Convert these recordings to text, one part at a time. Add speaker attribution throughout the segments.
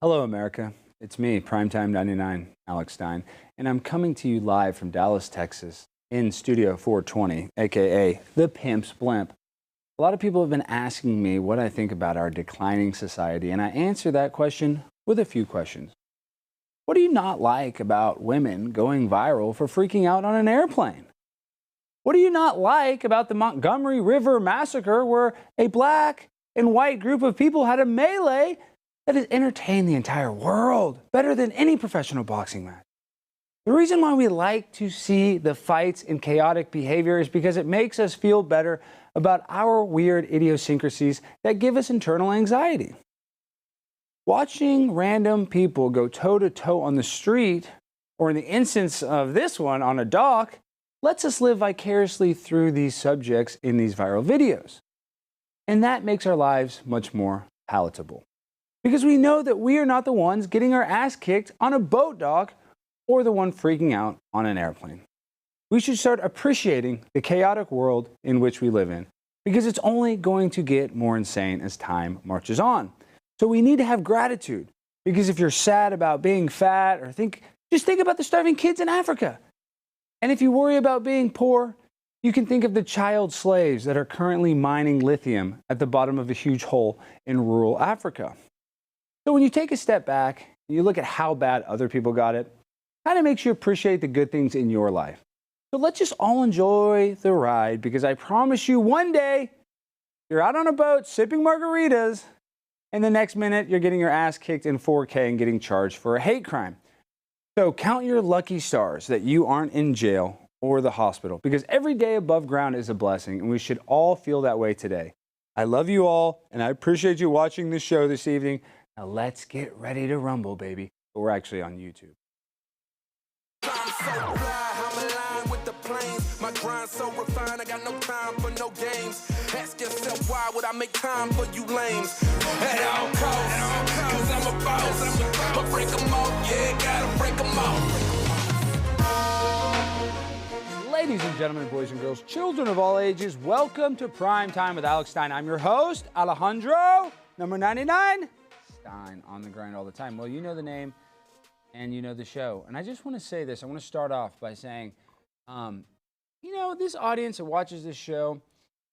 Speaker 1: Hello, America. It's me, Primetime 99, Alex Stein, and I'm coming to you live from Dallas, Texas, in Studio 420, aka the Pimp's Blimp. A lot of people have been asking me what I think about our declining society, and I answer that question with a few questions. What do you not like about women going viral for freaking out on an airplane? What do you not like about the Montgomery River massacre, where a black and white group of people had a melee that has entertained the entire world better than any professional boxing match? The reason why we like to see the fights and chaotic behavior is because it makes us feel better about our weird idiosyncrasies that give us internal anxiety. Watching random people go toe-to-toe on the street, or in the instance of this one, on a dock, lets us live vicariously through these subjects in these viral videos. And that makes our lives much more palatable, because we know that we are not the ones getting our ass kicked on a boat dock or the one freaking out on an airplane. We should start appreciating the chaotic world in which we live in, because it's only going to get more insane as time marches on. So we need to have gratitude, because if you're sad about being fat, or just think about the starving kids in Africa. And if you worry about being poor, you can think of the child slaves that are currently mining lithium at the bottom of a huge hole in rural Africa. So when you take a step back and you look at how bad other people got it, kind of makes you appreciate the good things in your life. So let's just all enjoy the ride, because I promise you one day you're out on a boat sipping margaritas, and the next minute you're getting your ass kicked in 4K and getting charged for a hate crime. So count your lucky stars that you aren't in jail or the hospital, because every day above ground is a blessing, and we should all feel that way today. I love you all, and I appreciate you watching this show this evening. Now let's get ready to rumble, baby. But we're actually on YouTube.
Speaker 2: My grind so refined, I got no time for no games. Ask yourself, why would I make time for you lames? At all costs, cause I'm a boss. But break them off, yeah, gotta break them off.
Speaker 1: Ladies and gentlemen, boys and girls, children of all ages, welcome to Prime Time with Alex Stein. I'm your host, Alejandro, number 99. Stein, on the grind all the time. Well, you know the name and you know the show. And I just want to say this. I want to start off by saying, this audience that watches this show,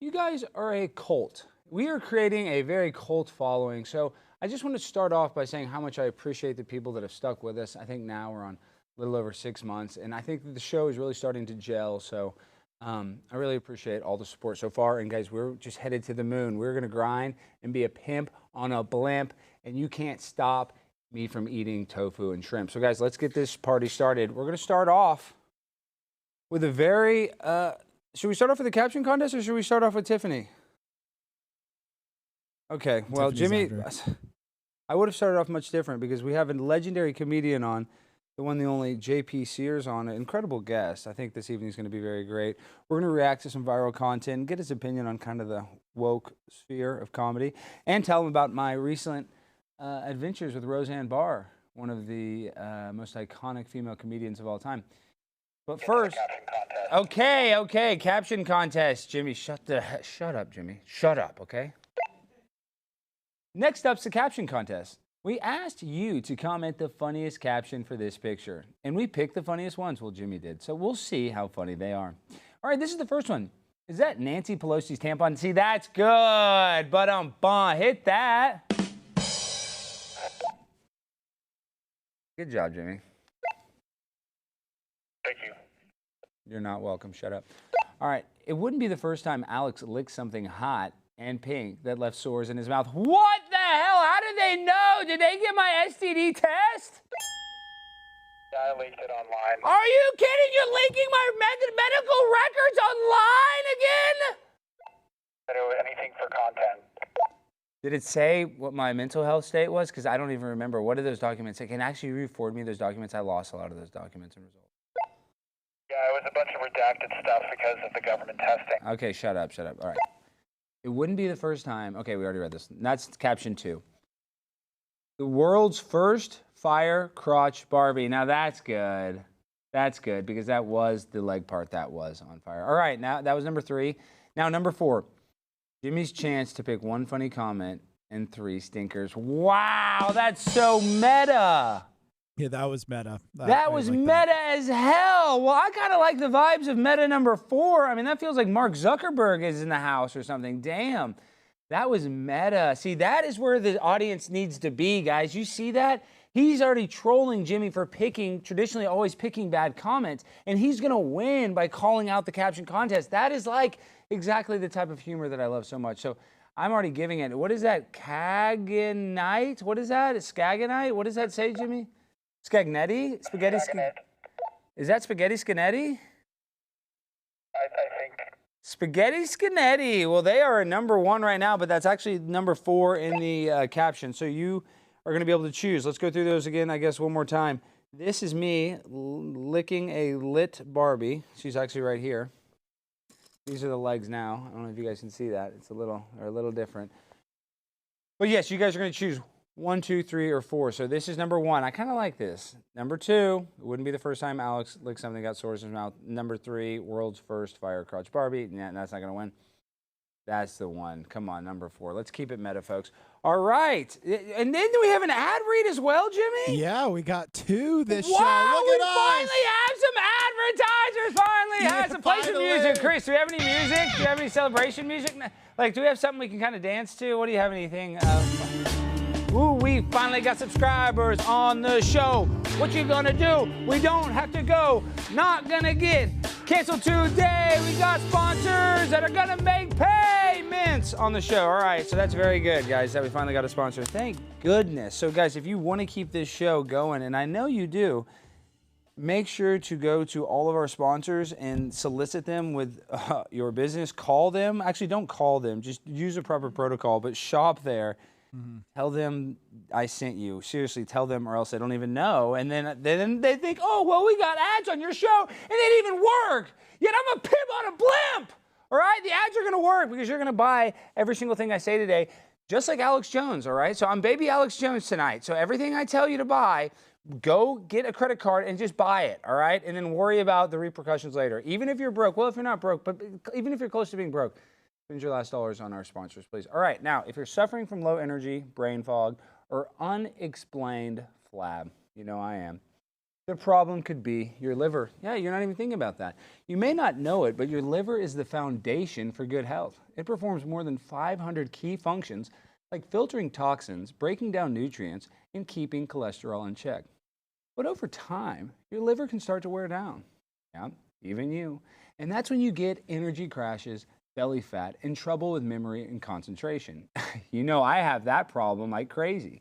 Speaker 1: you guys are a cult. We are creating a very cult following. So I just want to start off by saying how much I appreciate the people that have stuck with us. I think now we're on a little over 6 months, and I think that the show is really starting to gel. So I really appreciate all the support so far. And guys, we're just headed to the moon. We're going to grind and be a pimp on a blimp, and you can't stop me from eating tofu and shrimp. So guys, let's get this party started. We're going to start off with a very, should we start off with the caption contest, or should we start off with Tiffany? Okay, well, Jimmy, I would have started off much different, because we have a legendary comedian on, the one, the only JP Sears on, an incredible guest. I think this evening is going to be very great. We're going to react to some viral content and get his opinion on kind of the woke sphere of comedy, and tell him about my recent adventures with Roseanne Barr, one of the most iconic female comedians of all time. But first, okay, caption contest. Jimmy, shut up, Jimmy. Shut up, okay? Next up's the caption contest. We asked you to comment the funniest caption for this picture, and we picked the funniest ones. Well, Jimmy did, so we'll see how funny they are. All right, this is the first one. Is that Nancy Pelosi's tampon? See, that's good, but hit that. Good job, Jimmy.
Speaker 3: Thank you.
Speaker 1: You're not welcome. Shut up. All right. It wouldn't be the first time Alex licked something hot and pink that left sores in his mouth. What the hell? How did they know? Did they get my STD test?
Speaker 3: Yeah, I leaked it online.
Speaker 1: Are you kidding? You're leaking my medical records online again?
Speaker 3: I do anything for content.
Speaker 1: Did it say what my mental health state was? Because I don't even remember. What did those documents say? Can actually re-forward me those documents? I lost a lot of those documents and results.
Speaker 3: Yeah, it was a bunch of redacted stuff because of the government testing.
Speaker 1: Okay, shut up. All right. It wouldn't be the first time. Okay, we already read this. That's caption 2. The world's first fire crotch Barbie. Now that's good. That's good, because that was the leg part that was on fire. All right, now that was number 3. Now number 4. Jimmy's chance to pick one funny comment and 3 stinkers. Wow, that's so meta.
Speaker 4: Yeah, that was meta.
Speaker 1: That was meta as hell. Well, I kind of like the vibes of meta number 4. I mean, that feels like Mark Zuckerberg is in the house or something. Damn, that was meta. See, that is where the audience needs to be, guys. You see that? He's already trolling Jimmy for traditionally always picking bad comments, and he's going to win by calling out the caption contest. That is like exactly the type of humor that I love so much. So I'm already giving it. What is that? Caganite? What is that? Skaganite? What does that say, Jimmy? Scagnetti? Spaghetti? Is that Spaghetti Scanetti?
Speaker 3: I think.
Speaker 1: Spaghetti Scanetti. Well, they are number 1 right now, but that's actually number 4 in the caption. So you are going to be able to choose. Let's go through those again, I guess, one more time. This is me licking a lit Barbie. She's actually right here. These are the legs now. I don't know if you guys can see that. It's a little different. But yes, you guys are going to choose 1, 2, 3, or 4. So this is number 1. I kind of like this. Number 2, it wouldn't be the first time Alex licked something that got sores in his mouth. Number 3, world's first fire crotch Barbie. Nah, that's not going to win. That's the one. Come on, number 4. Let's keep it meta, folks. All right. And then do we have an ad read as well, Jimmy?
Speaker 4: Yeah, we got 2 this show.
Speaker 1: Wow,
Speaker 4: Look
Speaker 1: we
Speaker 4: at
Speaker 1: finally
Speaker 4: us.
Speaker 1: have some advertisers. Finally has to play some music.
Speaker 4: finally.
Speaker 1: Chris, do we have any music? Do you have any celebration music? Like, do we have something we can kind of dance to? What do you have? Anything? Ooh, we finally got subscribers on the show. What you gonna do? We don't have to go. Not gonna get canceled today. We got sponsors that are gonna make payments on the show. All right, so that's very good, guys, that we finally got a sponsor. Thank goodness. So, guys, if you want to keep this show going, and I know you do, make sure to go to all of our sponsors and solicit them with your business. Call them. Actually, don't call them. Just use a proper protocol, but shop there. Tell them I sent you. Seriously, tell them, or else they don't even know. And then they think, oh, well, we got ads on your show, and they didn't even work. Yet I'm a pimp on a blimp. All right, the ads are going to work because you're going to buy every single thing I say today, just like Alex Jones. All right, so I'm baby Alex Jones tonight. So everything I tell you to buy, go get a credit card and just buy it. All right, and then worry about the repercussions later. Even if you're broke, well, if you're not broke, but even if you're close to being broke, spend your last dollars on our sponsors, please. All right, now, if you're suffering from low energy, brain fog, or unexplained flab, you know I am, the problem could be your liver. Yeah, you're not even thinking about that. You may not know it, but your liver is the foundation for good health. It performs more than 500 key functions like filtering toxins, breaking down nutrients, and keeping cholesterol in check. But over time, your liver can start to wear down. Yeah, even you. And that's when you get energy crashes, belly fat, and trouble with memory and concentration. You know I have that problem like crazy.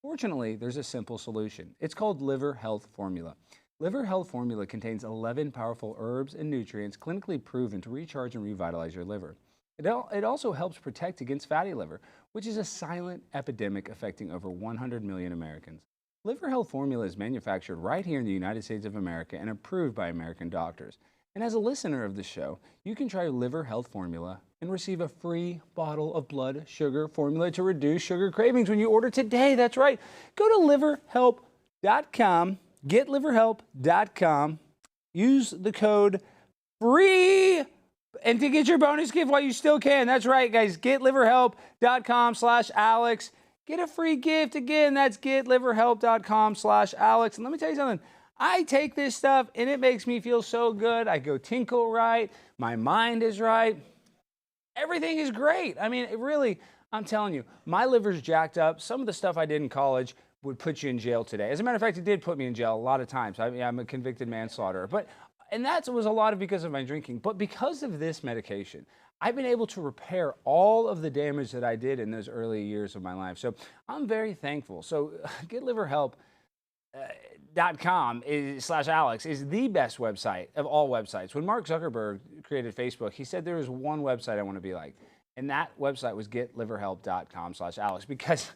Speaker 1: Fortunately, there's a simple solution. It's called Liver Health Formula. Liver Health Formula contains 11 powerful herbs and nutrients clinically proven to recharge and revitalize your liver. It also helps protect against fatty liver, which is a silent epidemic affecting over 100 million Americans. Liver Health Formula is manufactured right here in the United States of America and approved by American doctors. And as a listener of the show, you can try Liver Health Formula and receive a free bottle of blood sugar formula to reduce sugar cravings when you order today. That's right. Go to liverhelp.com, getliverhelp.com, use the code FREE and to get your bonus gift while you still can. That's right, guys. Getliverhelp.com/Alex. Get a free gift. Again, that's getliverhelp.com/Alex. And let me tell you something. I take this stuff and it makes me feel so good. I go tinkle right. My mind is right. Everything is great. I mean, it really, I'm telling you, my liver's jacked up. Some of the stuff I did in college would put you in jail today. As a matter of fact, it did put me in jail a lot of times. I'm a convicted manslaughterer. And that was a lot of because of my drinking. But because of this medication, I've been able to repair all of the damage that I did in those early years of my life. So I'm very thankful. So getliverhelp.com/Alex is the best website of all websites. When Mark Zuckerberg created Facebook, he said there was one website I want to be like. And that website was getliverhelp.com/Alex because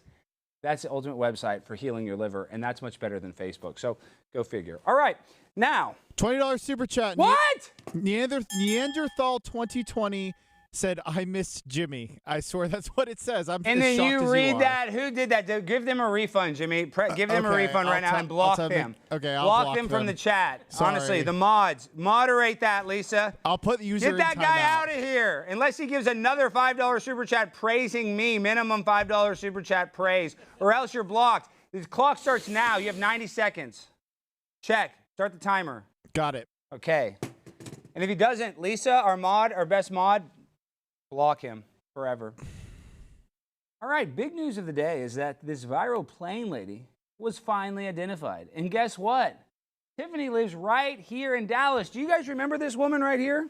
Speaker 1: that's the ultimate website for healing your liver. And that's much better than Facebook. So go figure. All right. Now,
Speaker 4: $20 super chat.
Speaker 1: what?
Speaker 4: Neanderthal 2020 said, I missed Jimmy. I swear that's what it says. I'm
Speaker 1: And
Speaker 4: as
Speaker 1: then
Speaker 4: shocked
Speaker 1: you
Speaker 4: as
Speaker 1: read
Speaker 4: are.
Speaker 1: that. Who did that? Give them a refund, Jimmy. Give them a
Speaker 4: Okay,
Speaker 1: refund right
Speaker 4: I'll
Speaker 1: now and
Speaker 4: I'll
Speaker 1: block
Speaker 4: tell
Speaker 1: them.
Speaker 4: Okay, I'll
Speaker 1: block them from the chat. Honestly,
Speaker 4: Sorry.
Speaker 1: the mods. Moderate that, Lisa.
Speaker 4: I'll put the user
Speaker 1: Get that
Speaker 4: in
Speaker 1: guy
Speaker 4: timeout.
Speaker 1: out of here. Unless he gives another $5 super chat praising me. Minimum $5 super chat praise. Or else you're blocked. The clock starts now. You have 90 seconds. Check. Start the timer.
Speaker 4: Got it.
Speaker 1: Okay. And if he doesn't, Lisa, our best mod, block him forever. All right, big news of the day is that this viral plane lady was finally identified. And guess what? Tiffany lives right here in Dallas. Do you guys remember this woman right here?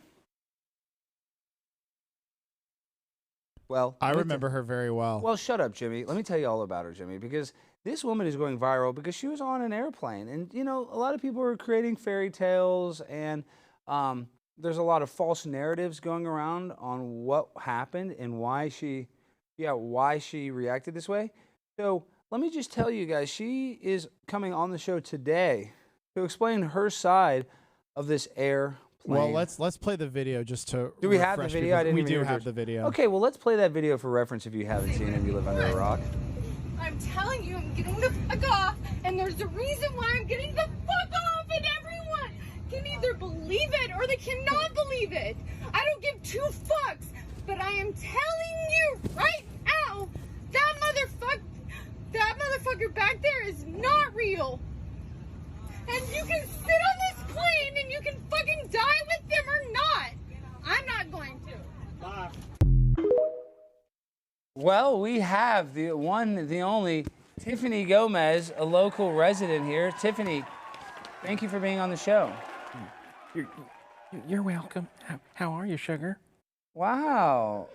Speaker 1: Well,
Speaker 4: I remember her very well.
Speaker 1: Well, shut up, Jimmy. Let me tell you all about her, Jimmy, because this woman is going viral because she was on an airplane. And, you know, a lot of people are creating fairy tales, and there's a lot of false narratives going around on what happened and why she reacted this way. So let me just tell you guys, she is coming on the show today to explain her side of this airplane.
Speaker 4: Well, let's play the video just to.
Speaker 1: Do we have the video? I didn't
Speaker 4: We
Speaker 1: even
Speaker 4: do
Speaker 1: hear
Speaker 4: have
Speaker 1: yours.
Speaker 4: the video.
Speaker 1: Okay, well, let's play that video for reference if you haven't seen it and you live under a rock.
Speaker 5: I'm telling you, I'm getting the fuck off, and there's a reason why I'm getting the fuck off, and everyone can either believe it or they cannot believe it. I don't give two fucks, but I am telling you right now, that motherfucker back there is not real. And you can sit on this plane and you can fucking die with them or not. I'm not going to.
Speaker 1: Well, we have the one, the only, Tiffany Gomas, a local resident here. Tiffany, thank you for being on the show.
Speaker 6: You're welcome. How are you, sugar?
Speaker 1: Wow.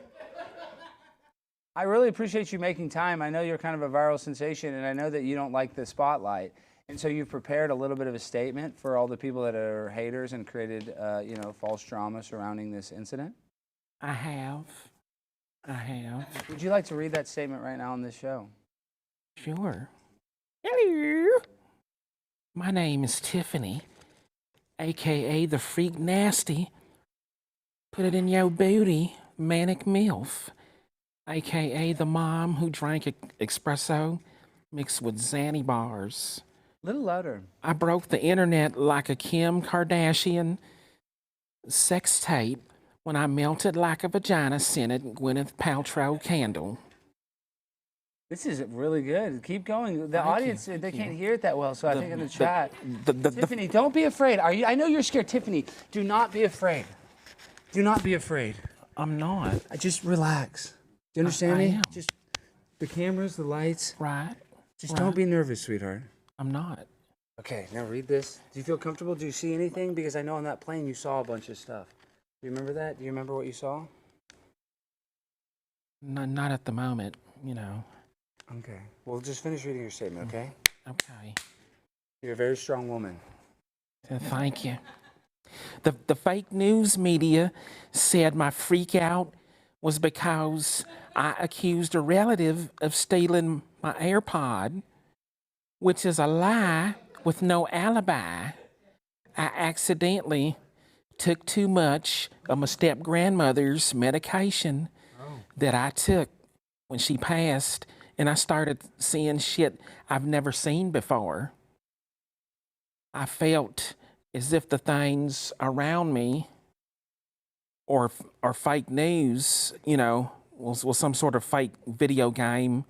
Speaker 1: I really appreciate you making time. I know you're kind of a viral sensation, and I know that you don't like the spotlight. And so you've prepared a little bit of a statement for all the people that are haters and created, false drama surrounding this incident?
Speaker 6: I have.
Speaker 1: Would you like to read that statement right now on this show?
Speaker 6: Sure. Hello. My name is Tiffany, a.k.a. the Freak Nasty. Put it in your booty, Manic MILF, a.k.a. the mom who drank espresso mixed with Xanny bars.
Speaker 1: A little louder.
Speaker 6: I broke the internet like a Kim Kardashian sex tape when I melted like a vagina-scented Gwyneth Paltrow candle.
Speaker 1: This is really good. Keep going. The
Speaker 6: Thank
Speaker 1: audience,
Speaker 6: you.
Speaker 1: they can't hear it that well, so I think in the chat.
Speaker 6: The
Speaker 1: Tiffany, don't be afraid. I know you're scared. Tiffany, do not be afraid. Do not be afraid.
Speaker 6: I'm not.
Speaker 1: Just relax. Do you understand
Speaker 6: I
Speaker 1: me?
Speaker 6: am.
Speaker 1: Just the cameras, the lights.
Speaker 6: Right.
Speaker 1: Just don't be nervous, sweetheart.
Speaker 6: I'm not.
Speaker 1: Okay, now read this. Do you feel comfortable? Do you see anything? Because I know on that plane you saw a bunch of stuff. Do you remember that? Do you remember what you saw?
Speaker 6: Not at the moment, you know.
Speaker 1: Okay. Well, just finish reading your statement, okay?
Speaker 6: Okay.
Speaker 1: You're a very strong woman.
Speaker 6: Thank you. The fake news media said my freak out was because I accused a relative of stealing my AirPod, which is a lie with no alibi. I accidentally took too much of my step-grandmother's medication that I took when she passed, and I started seeing shit I've never seen before. I felt as if the things around me or fake news, you know, was some sort of fake video game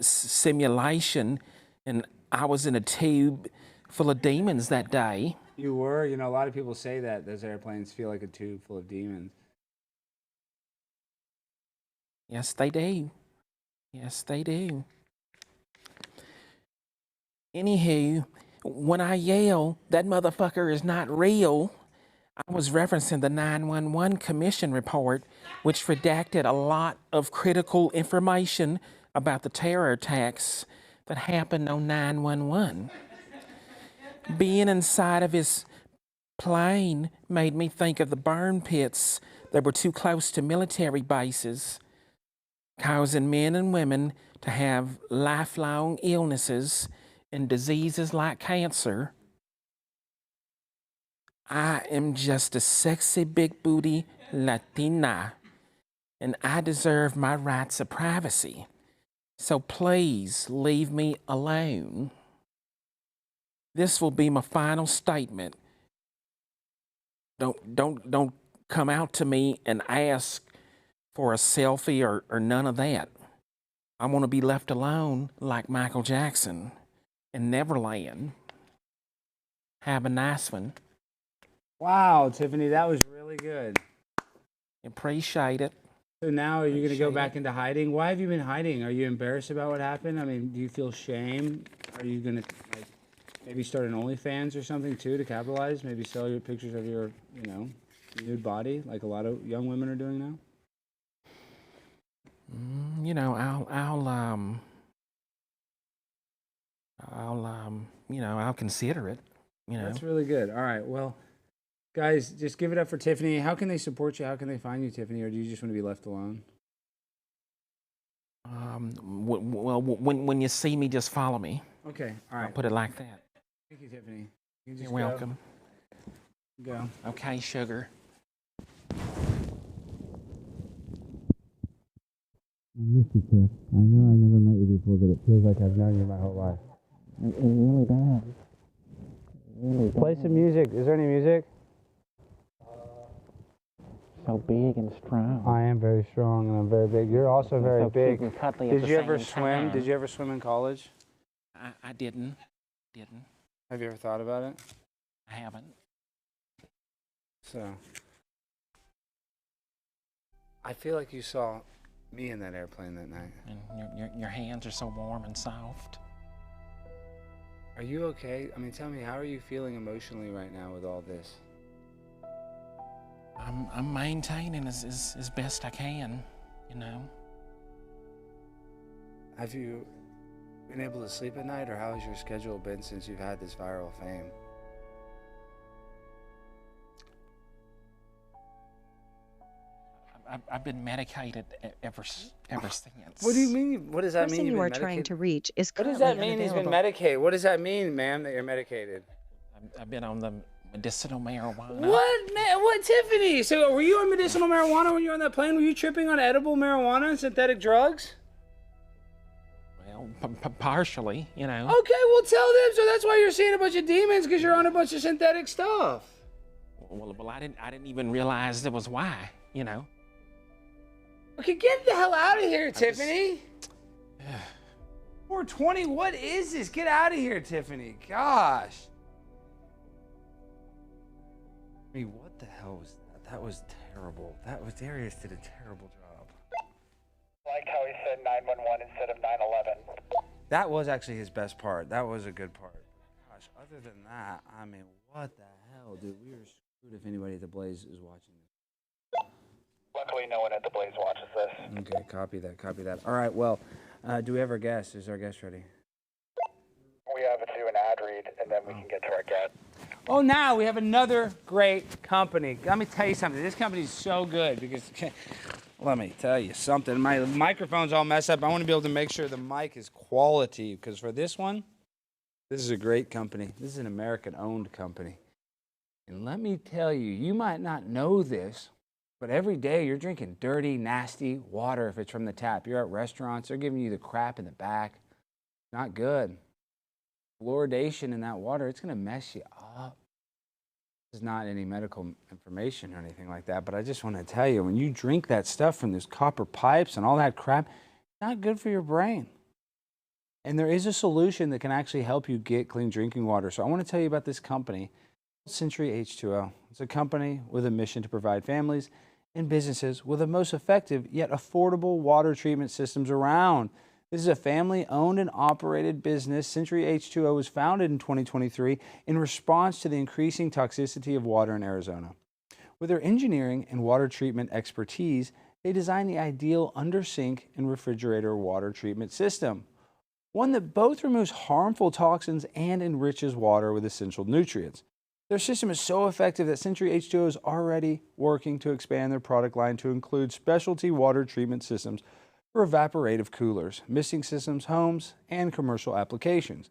Speaker 6: simulation, and I was in a tube full of demons that day.
Speaker 1: You were? You know, a lot of people say that those airplanes feel like a tube full of demons.
Speaker 6: Yes, they do. Yes, they do. Anywho, when I yell, that motherfucker is not real, I was referencing the 911 Commission report, which redacted a lot of critical information about the terror attacks that happened on 911. Being inside of his plane made me think of the burn pits that were too close to military bases, causing men and women to have lifelong illnesses and diseases like cancer. I am just a sexy big booty Latina and I deserve my rights of privacy. So please leave me alone. This will be my final statement. Don't come out to me and ask for a selfie or none of that. I want to be left alone like Michael Jackson in Neverland. Have a nice one.
Speaker 1: Wow, Tiffany, that was really good.
Speaker 6: Appreciate it.
Speaker 1: So now are you going to go back into hiding? Why have you been hiding? Are you embarrassed about what happened? I mean, do you feel shame? Are you going to like maybe start an OnlyFans or something too to capitalize? Maybe sell your pictures of your, nude body like a lot of young women are doing now?
Speaker 6: I'll consider it.
Speaker 1: That's really good. All right, well, guys, just give it up for Tiffany. How can they support you? How can they find you, Tiffany? Or do you just want to be left alone?
Speaker 6: Well, when you see me, just follow me.
Speaker 1: Okay, all right.
Speaker 6: I'll put it like that.
Speaker 1: Thank you, Tiffany. You
Speaker 6: You're welcome.
Speaker 1: Go.
Speaker 6: Okay, sugar.
Speaker 1: I miss you, Tiff. I know I never met you before, but it feels like I've known you my whole life.
Speaker 6: It really does. Really does.
Speaker 1: Play some music. Is there any music?
Speaker 6: So big and strong.
Speaker 1: I am very strong and I'm very big. You're also very
Speaker 6: so
Speaker 1: big.
Speaker 6: cute and cuddly at
Speaker 1: Did
Speaker 6: the
Speaker 1: you ever
Speaker 6: same
Speaker 1: swim?
Speaker 6: time.
Speaker 1: Did you ever swim in college?
Speaker 6: I didn't.
Speaker 1: Have you ever thought about it?
Speaker 6: I haven't.
Speaker 1: So, I feel like you saw me in that airplane that night.
Speaker 6: And your hands are so warm and soft.
Speaker 1: Are you okay? I mean, tell me, how are you feeling emotionally right now with all this?
Speaker 6: I'm maintaining as best I can,
Speaker 1: Have you been able to sleep at night, or how has your schedule been since you've had this viral fame?
Speaker 6: I've been medicated ever since.
Speaker 1: What do you mean? What does that mean?
Speaker 7: Person you are
Speaker 1: medicated?
Speaker 7: trying to reach is
Speaker 1: What does
Speaker 7: currently
Speaker 1: that mean? He's been
Speaker 7: unavailable.
Speaker 1: medicated. What does that mean, ma'am, that you're medicated?
Speaker 6: I've been on the medicinal marijuana.
Speaker 1: What, man? What, Tiffany? So, were you on medicinal marijuana when you were on that plane? Were you tripping on edible marijuana and synthetic drugs?
Speaker 6: Well, partially,
Speaker 1: Okay, well, tell them. So that's why you're seeing a bunch of demons, because you're on a bunch of synthetic stuff.
Speaker 6: Well, I didn't even realize that was why,
Speaker 1: Okay, get the hell out of here, Tiffany. 420, what is this? Get out of here, Tiffany. Gosh. I mean, what the hell was that? That was terrible. Darius did a terrible job.
Speaker 3: Liked how he said 911 instead of 911.
Speaker 1: That was actually his best part. That was a good part. Gosh, other than that, I mean, what the hell, dude? We are screwed if anybody at the Blaze is watching this.
Speaker 3: Luckily, no one at the Blaze watches this.
Speaker 1: Okay, copy that. All right, well, do we have our guest? Is our guest ready?
Speaker 3: We have to do an ad read, and then we can get to our guest.
Speaker 1: Oh, now we have another great company. Let me tell you something. This company is so good because, let me tell you something. My microphone's all messed up. I want to be able to make sure the mic is quality, because for this one, this is a great company. This is an American-owned company. And let me tell you, you might not know this, but every day you're drinking dirty, nasty water if it's from the tap. You're at restaurants, they're giving you the crap in the back. Not good. Fluoridation in that water, it's going to mess you up. This is not any medical information or anything like that, but I just want to tell you, when you drink that stuff from those copper pipes and all that crap, it's not good for your brain. And there is a solution that can actually help you get clean drinking water. So I want to tell you about this company, Century H2O. It's a company with a mission to provide families and businesses with the most effective yet affordable water treatment systems around. This is a family-owned and operated business. Century H2O was founded in 2023 in response to the increasing toxicity of water in Arizona. With their engineering and water treatment expertise, they designed the ideal under-sink and refrigerator water treatment system, one that both removes harmful toxins and enriches water with essential nutrients. Their system is so effective that Century H2O is already working to expand their product line to include specialty water treatment systems for evaporative coolers, misting systems, homes, and commercial applications.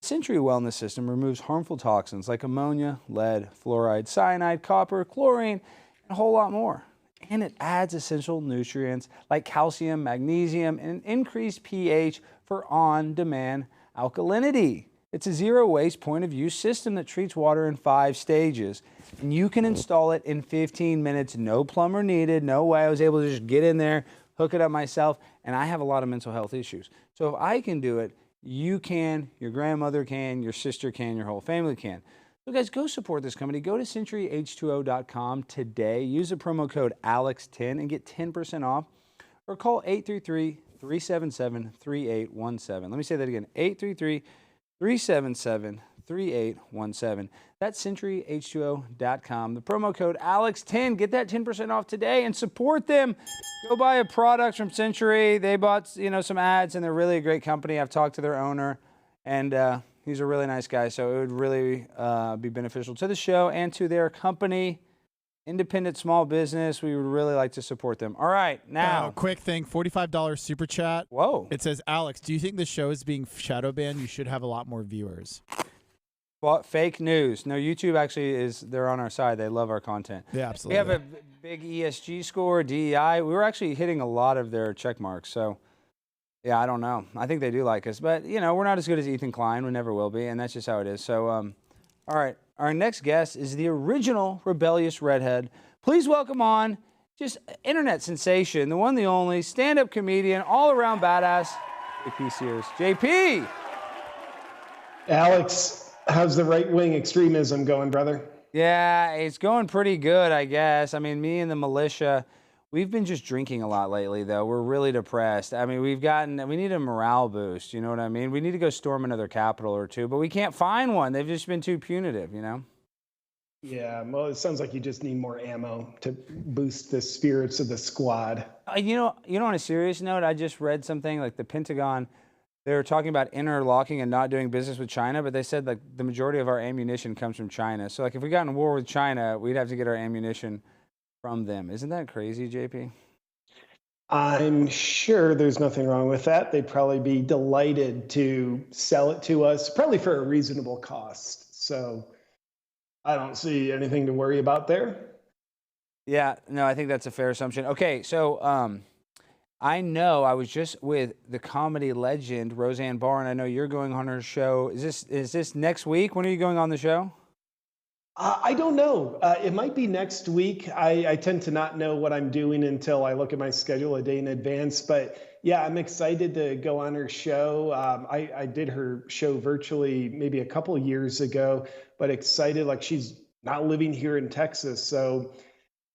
Speaker 1: Century Wellness System removes harmful toxins like ammonia, lead, fluoride, cyanide, copper, chlorine, and a whole lot more. and it adds essential nutrients like calcium, magnesium, and an increased pH for on-demand alkalinity. It's a zero-waste point-of-use system that treats water in 5 stages, and you can install it in 15 minutes. No plumber needed. No way. I was able to just get in there, hook it up myself, and I have a lot of mental health issues. So if I can do it, you can, your grandmother can, your sister can, your whole family can. So guys, go support this company. Go to centuryh2o.com today. Use the promo code ALEX10 and get 10% off, or call 833-377-3817. Let me say that again, 833-377-3817. That's centuryh2o.com. The promo code ALEX10. Get that 10% off today and support them. Go buy a product from Century. They bought, some ads, and they're really a great company. I've talked to their owner, and he's a really nice guy, so it would really be beneficial to the show and to their company. Independent small business. We would really like to support them. All right, now.
Speaker 4: Quick thing, $45 super chat.
Speaker 1: Whoa.
Speaker 4: It says, Alex, do you think the show is being shadow banned? You should have a lot more viewers.
Speaker 1: Well, fake news. No, YouTube actually they're on our side. They love our content.
Speaker 4: Yeah, absolutely.
Speaker 1: We have a big ESG score, DEI. We were actually hitting a lot of their check marks, so yeah, I don't know. I think they do like us, but we're not as good as Ethan Klein. We never will be, and that's just how it is. So, all right, our next guest is the original rebellious redhead. Please welcome on just internet sensation, the one, the only, stand-up comedian, all-around badass, JP Sears. JP!
Speaker 7: Alex, how's the right-wing extremism going, brother?
Speaker 1: Yeah, it's going pretty good, I guess. I mean, me and the militia, we've been just drinking a lot lately, though. We're really depressed. I mean, we need a morale boost, you know what I mean? We need to go storm another capital or two, but we can't find one. They've just been too punitive,
Speaker 7: Yeah, well, it sounds like you just need more ammo to boost the spirits of the squad.
Speaker 1: On a serious note, I just read something like the Pentagon, they were talking about interlocking and not doing business with China, but they said like the majority of our ammunition comes from China. So like if we got in war with China, we'd have to get our ammunition from them. Isn't that crazy, JP?
Speaker 7: I'm sure there's nothing wrong with that. They'd probably be delighted to sell it to us, probably for a reasonable cost. So I don't see anything to worry about there.
Speaker 1: Yeah, no, I think that's a fair assumption. Okay, so I know I was just with the comedy legend Roseanne Barr, and I know you're going on her show. Is this next week? When are you going on the show?
Speaker 7: I don't know. It might be next week. I tend to not know what I'm doing until I look at my schedule a day in advance. But yeah, I'm excited to go on her show. I did her show virtually maybe a couple years ago, but excited, like she's not living here in Texas. So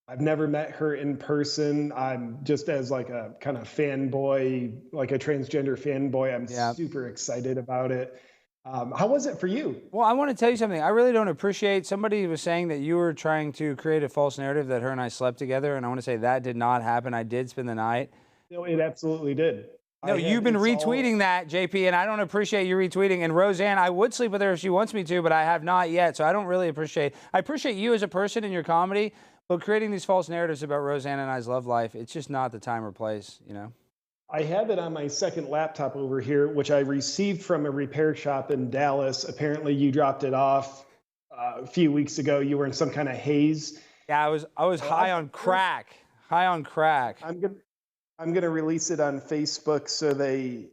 Speaker 7: I've never met her in person. I'm just as like a kind of fanboy, like a transgender fanboy. I'm super excited about it. How was it for you? Well,
Speaker 1: I want to tell you something. I really don't appreciate, somebody was saying that you were trying to create a false narrative that her and I slept together. And I want to say that did not happen. I did spend the night.
Speaker 7: No, it absolutely did.
Speaker 1: No, you've been retweeting that, JP, and I don't appreciate you retweeting. And Roseanne, I would sleep with her if she wants me to, but I have not yet. So I don't really appreciate. I appreciate you as a person in your comedy, but creating these false narratives about Roseanne and I's love life, it's just not the time or place,
Speaker 7: I have it on my second laptop over here, which I received from a repair shop in Dallas. Apparently, you dropped it off a few weeks ago. You were in some kind of haze.
Speaker 1: Yeah, I was high on crack. High on crack.
Speaker 7: I'm gonna release it on Facebook so they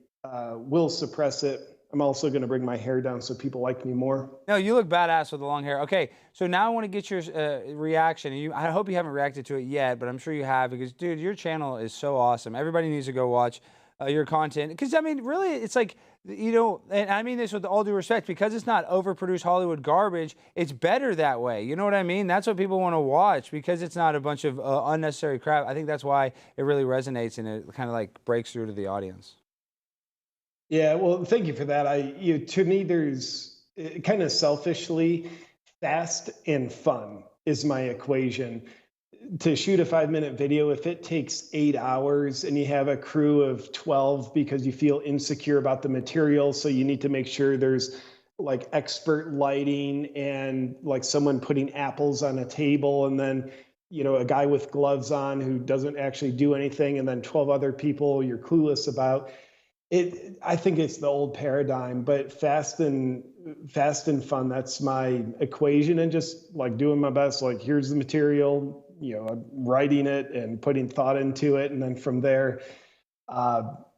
Speaker 7: will suppress it. I'm also gonna bring my hair down so people like me more.
Speaker 1: No, you look badass with the long hair. Okay, so now I want to get your reaction. I hope you haven't reacted to it yet, but I'm sure you have because, dude, your channel is so awesome. Everybody needs to go watch your content because, I mean, really, it's like, and I mean this with all due respect, because it's not overproduced Hollywood garbage, it's better that way. You know what I mean? That's what people want to watch because it's not a bunch of unnecessary crap. I think that's why it really resonates and it kind of like breaks through to the audience.
Speaker 7: Yeah, well, thank you for that. To me, there's kind of selfishly, fast and fun is my equation. To shoot a 5-minute video, if it takes 8 hours and you have a crew of 12 because you feel insecure about the material, so you need to make sure there's like expert lighting and like someone putting apples on a table and then, a guy with gloves on who doesn't actually do anything and then 12 other people you're clueless about. I think it's the old paradigm, but fast and fun, that's my equation, and just like doing my best, like here's the material, writing it and putting thought into it. And then from there,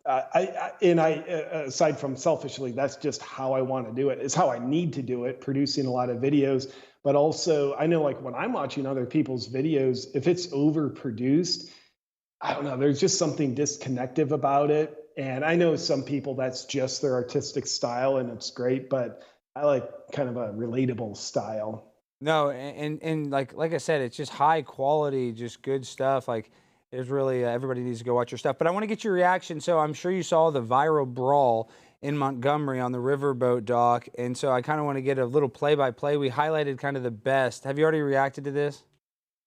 Speaker 7: aside from selfishly, that's just how I want to do it. It's how I need to do it, producing a lot of videos. But also, I know like when I'm watching other people's videos, if it's overproduced, I don't know, there's just something disconnective about it. And I know some people, that's just their artistic style and it's great, but I like kind of a relatable style.
Speaker 1: No, and like I said, it's just high quality, just good stuff. Like there's really, everybody needs to go watch your stuff. But I want to get your reaction. So I'm sure you saw the viral brawl in Montgomery on the Riverboat dock. And so I kind of want to get a little play-by-play. We highlighted kind of the best. Have you already reacted to this?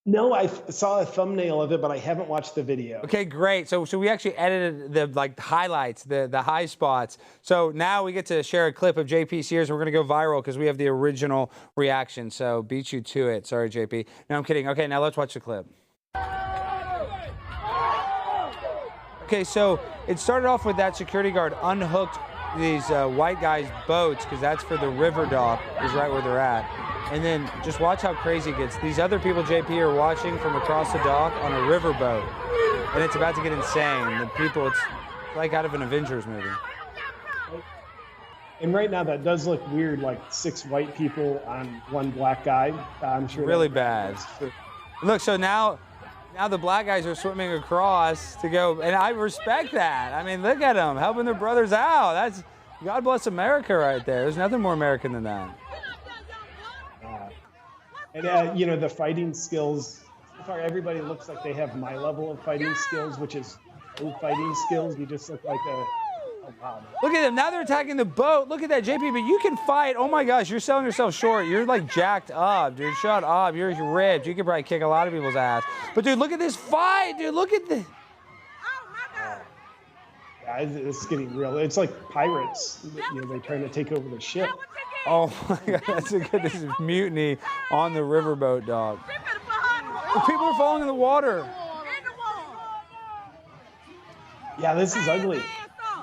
Speaker 7: No, I saw a thumbnail of it, but I haven't watched the video.
Speaker 1: Okay, great. So we actually edited the highlights, the high spots. So now we get to share a clip of JP Sears. We're going to go viral because we have the original reaction. So beat you to it. Sorry, JP. No, I'm kidding. Okay, now let's watch the clip. Okay, so it started off with that security guard unhooked these white guys' boats because that's for the river dock, is right where they're at. And then just watch how crazy it gets. These other people, JP, are watching from across the dock on a riverboat. And it's about to get insane. The people, it's like out of an Avengers movie.
Speaker 7: And right now that does look weird, like 6 white people on 1 black guy. I'm sure.
Speaker 1: Really bad. Look, so now the black guys are swimming across to go, and I respect that. I mean, look at them, helping their brothers out. That's, God bless America right there. There's nothing more American than that.
Speaker 7: And the fighting skills, so far everybody looks like they have my level of fighting skills, which is no fighting skills. You just look like oh wow.
Speaker 1: Look at them, now they're attacking the boat. Look at that, JP, but you can fight. Oh my gosh, you're selling yourself short. You're like jacked up, dude. Shut up, you're ripped. You could probably kick a lot of people's ass. But dude, look at this fight, dude, look at this.
Speaker 7: Yeah, it's getting real. It's like pirates. They're trying to take over the ship.
Speaker 1: Oh my God, this is mutiny on the riverboat, dog. People are falling in the water.
Speaker 7: Yeah, this is ugly.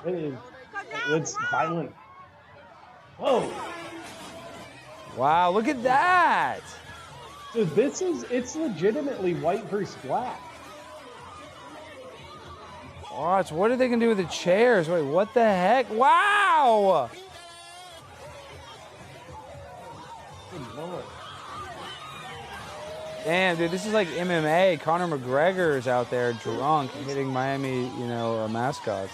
Speaker 7: It's violent. Whoa.
Speaker 1: Wow, look at that.
Speaker 7: So it's legitimately white versus black.
Speaker 1: Watch, what are they gonna do with the chairs? Wait, what the heck? Wow!
Speaker 7: Good Lord.
Speaker 1: Damn, dude, this is like MMA. Conor McGregor is out there drunk hitting Miami, mascots.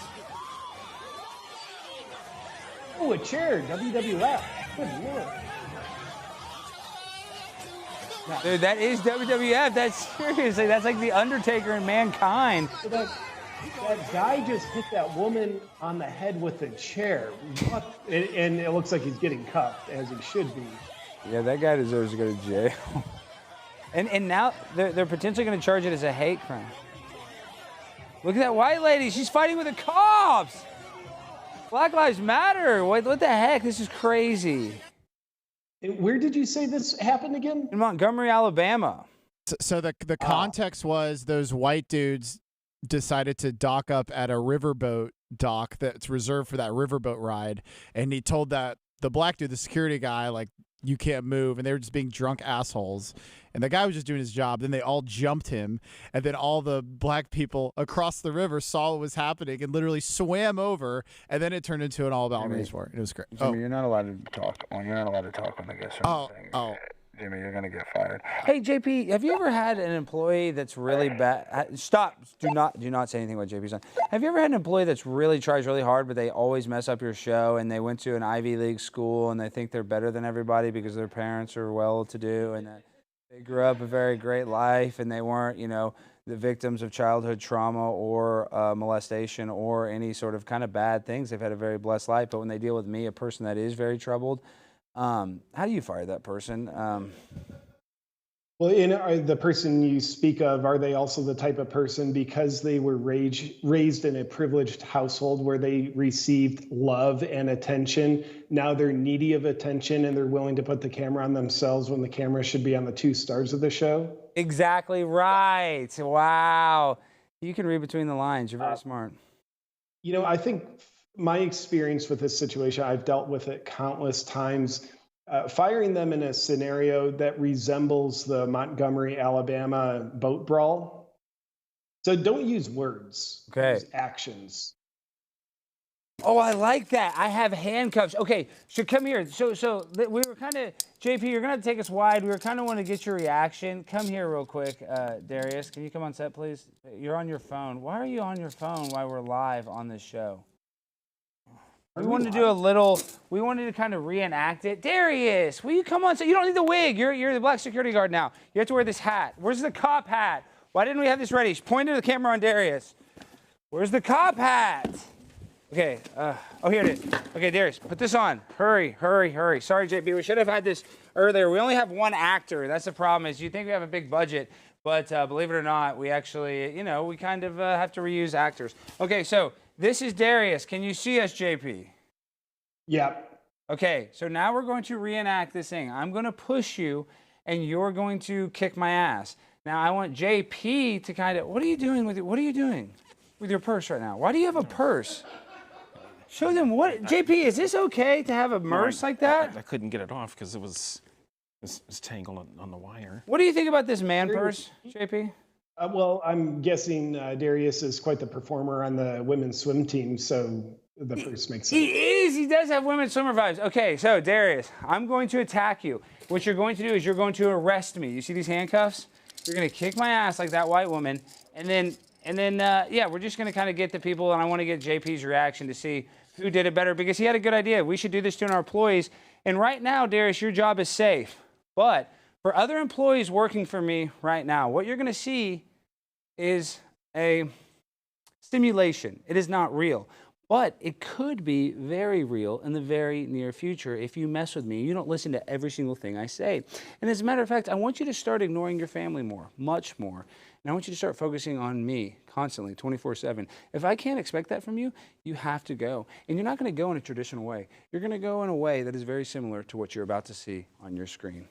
Speaker 7: Oh, a chair, WWF. Good Lord.
Speaker 1: Dude, that is WWF. That's seriously, that's like The Undertaker and Mankind.
Speaker 7: So that guy just hit that woman on the head with a chair. What? And it looks like he's getting cuffed, as he should be.
Speaker 1: Yeah, that guy deserves to go to jail. And now they're potentially going to charge it as a hate crime. Look at that white lady. She's fighting with the cops. Black Lives Matter. What the heck? This is crazy.
Speaker 7: And where did you say this happened again?
Speaker 1: In Montgomery, Alabama.
Speaker 4: So the context was those white dudes decided to dock up at a riverboat dock that's reserved for that riverboat ride, and he told the black dude, the security guy, like, you can't move, and they were just being drunk assholes, and the guy was just doing his job. Then they all jumped him, and then all the black people across the river saw what was happening and literally swam over, and then it turned into an all-about race war. It was great.
Speaker 8: Jimmy, you're not allowed to talk. You're not allowed to talk when the guests are saying. Jimmy, you're gonna get fired.
Speaker 1: Hey, JP, have you ever had an employee that's really bad? Stop! Do not say anything about JP's on. Have you ever had an employee that's really tries really hard, but they always mess up your show, and they went to an Ivy League school, and they think they're better than everybody because their parents are well-to-do, and that they grew up a very great life, and they weren't, the victims of childhood trauma or molestation or any sort of kind of bad things. They've had a very blessed life, but when they deal with me, a person that is very troubled. How do you fire that person?
Speaker 7: Well, the person you speak of, are they also the type of person, because they were raised in a privileged household where they received love and attention, now they're needy of attention and they're willing to put the camera on themselves when the camera should be on the 2 stars of the show?
Speaker 1: Exactly right. Wow. You can read between the lines. You're very smart.
Speaker 7: I think my experience with this situation, I've dealt with it countless times. firing them in a scenario that resembles the Montgomery, Alabama boat brawl. So don't use words, use actions.
Speaker 1: Oh, I like that. I have handcuffs. Okay, so come here. So we were kind of, JP, you're going to take us wide. We were kind of want to get your reaction. Come here real quick, Darius. Can you come on set, please? You're on your phone. Why are you on your phone while we're live on this show? We wanted to do a little, we wanted to kind of reenact it. Darius, will you come on set? You don't need the wig. You're the black security guard now. You have to wear this hat. Where's the cop hat? Why didn't we have this ready? Point to the camera on Darius. Where's the cop hat? Okay, oh, here it is. Okay, Darius, put this on. Hurry, hurry, hurry. Sorry, JP, we should have had this earlier. We only have one actor. That's the problem is you think we have a big budget, but believe it or not, we actually, you know, we kind of have to reuse actors. Okay, so this is Darius. Can you see us, JP?
Speaker 7: Yeah.
Speaker 1: Okay, so now we're going to reenact this thing. I'm going to push you, and you're going to kick my ass. Now, I want JP to kind of, what are you doing with your purse right now? Why do you have a purse? Show them what, JP, is this okay to have a purse like that?
Speaker 6: I couldn't get it off because it was tangled on the wire.
Speaker 1: What do you think about this man purse, JP?
Speaker 7: Well, I'm guessing Darius is quite the performer on the women's swim team, so the purse makes sense.
Speaker 1: He is. He does have women's swimmer vibes. Okay, so Darius, I'm going to attack you. What you're going to do is you're going to arrest me. You see these handcuffs? You're going to kick my ass like that white woman, and then yeah, we're just going to kind of get the people, and I want to get JP's reaction to see who did it better because he had a good idea. We should do this to our employees. And right now, Darius, your job is safe. But for other employees working for me right now, what you're going to see is a simulation. It is not real. But it could be very real in the very near future if you mess with me. You don't listen to every single thing I say. And as a matter of fact, I want you to start ignoring your family more, much more. And I want you to start focusing on me constantly, 24/7. If I can't expect that from you, you have to go. And you're not going to go in a traditional way. You're going to go in a way that is very similar to what you're about to see on your screen.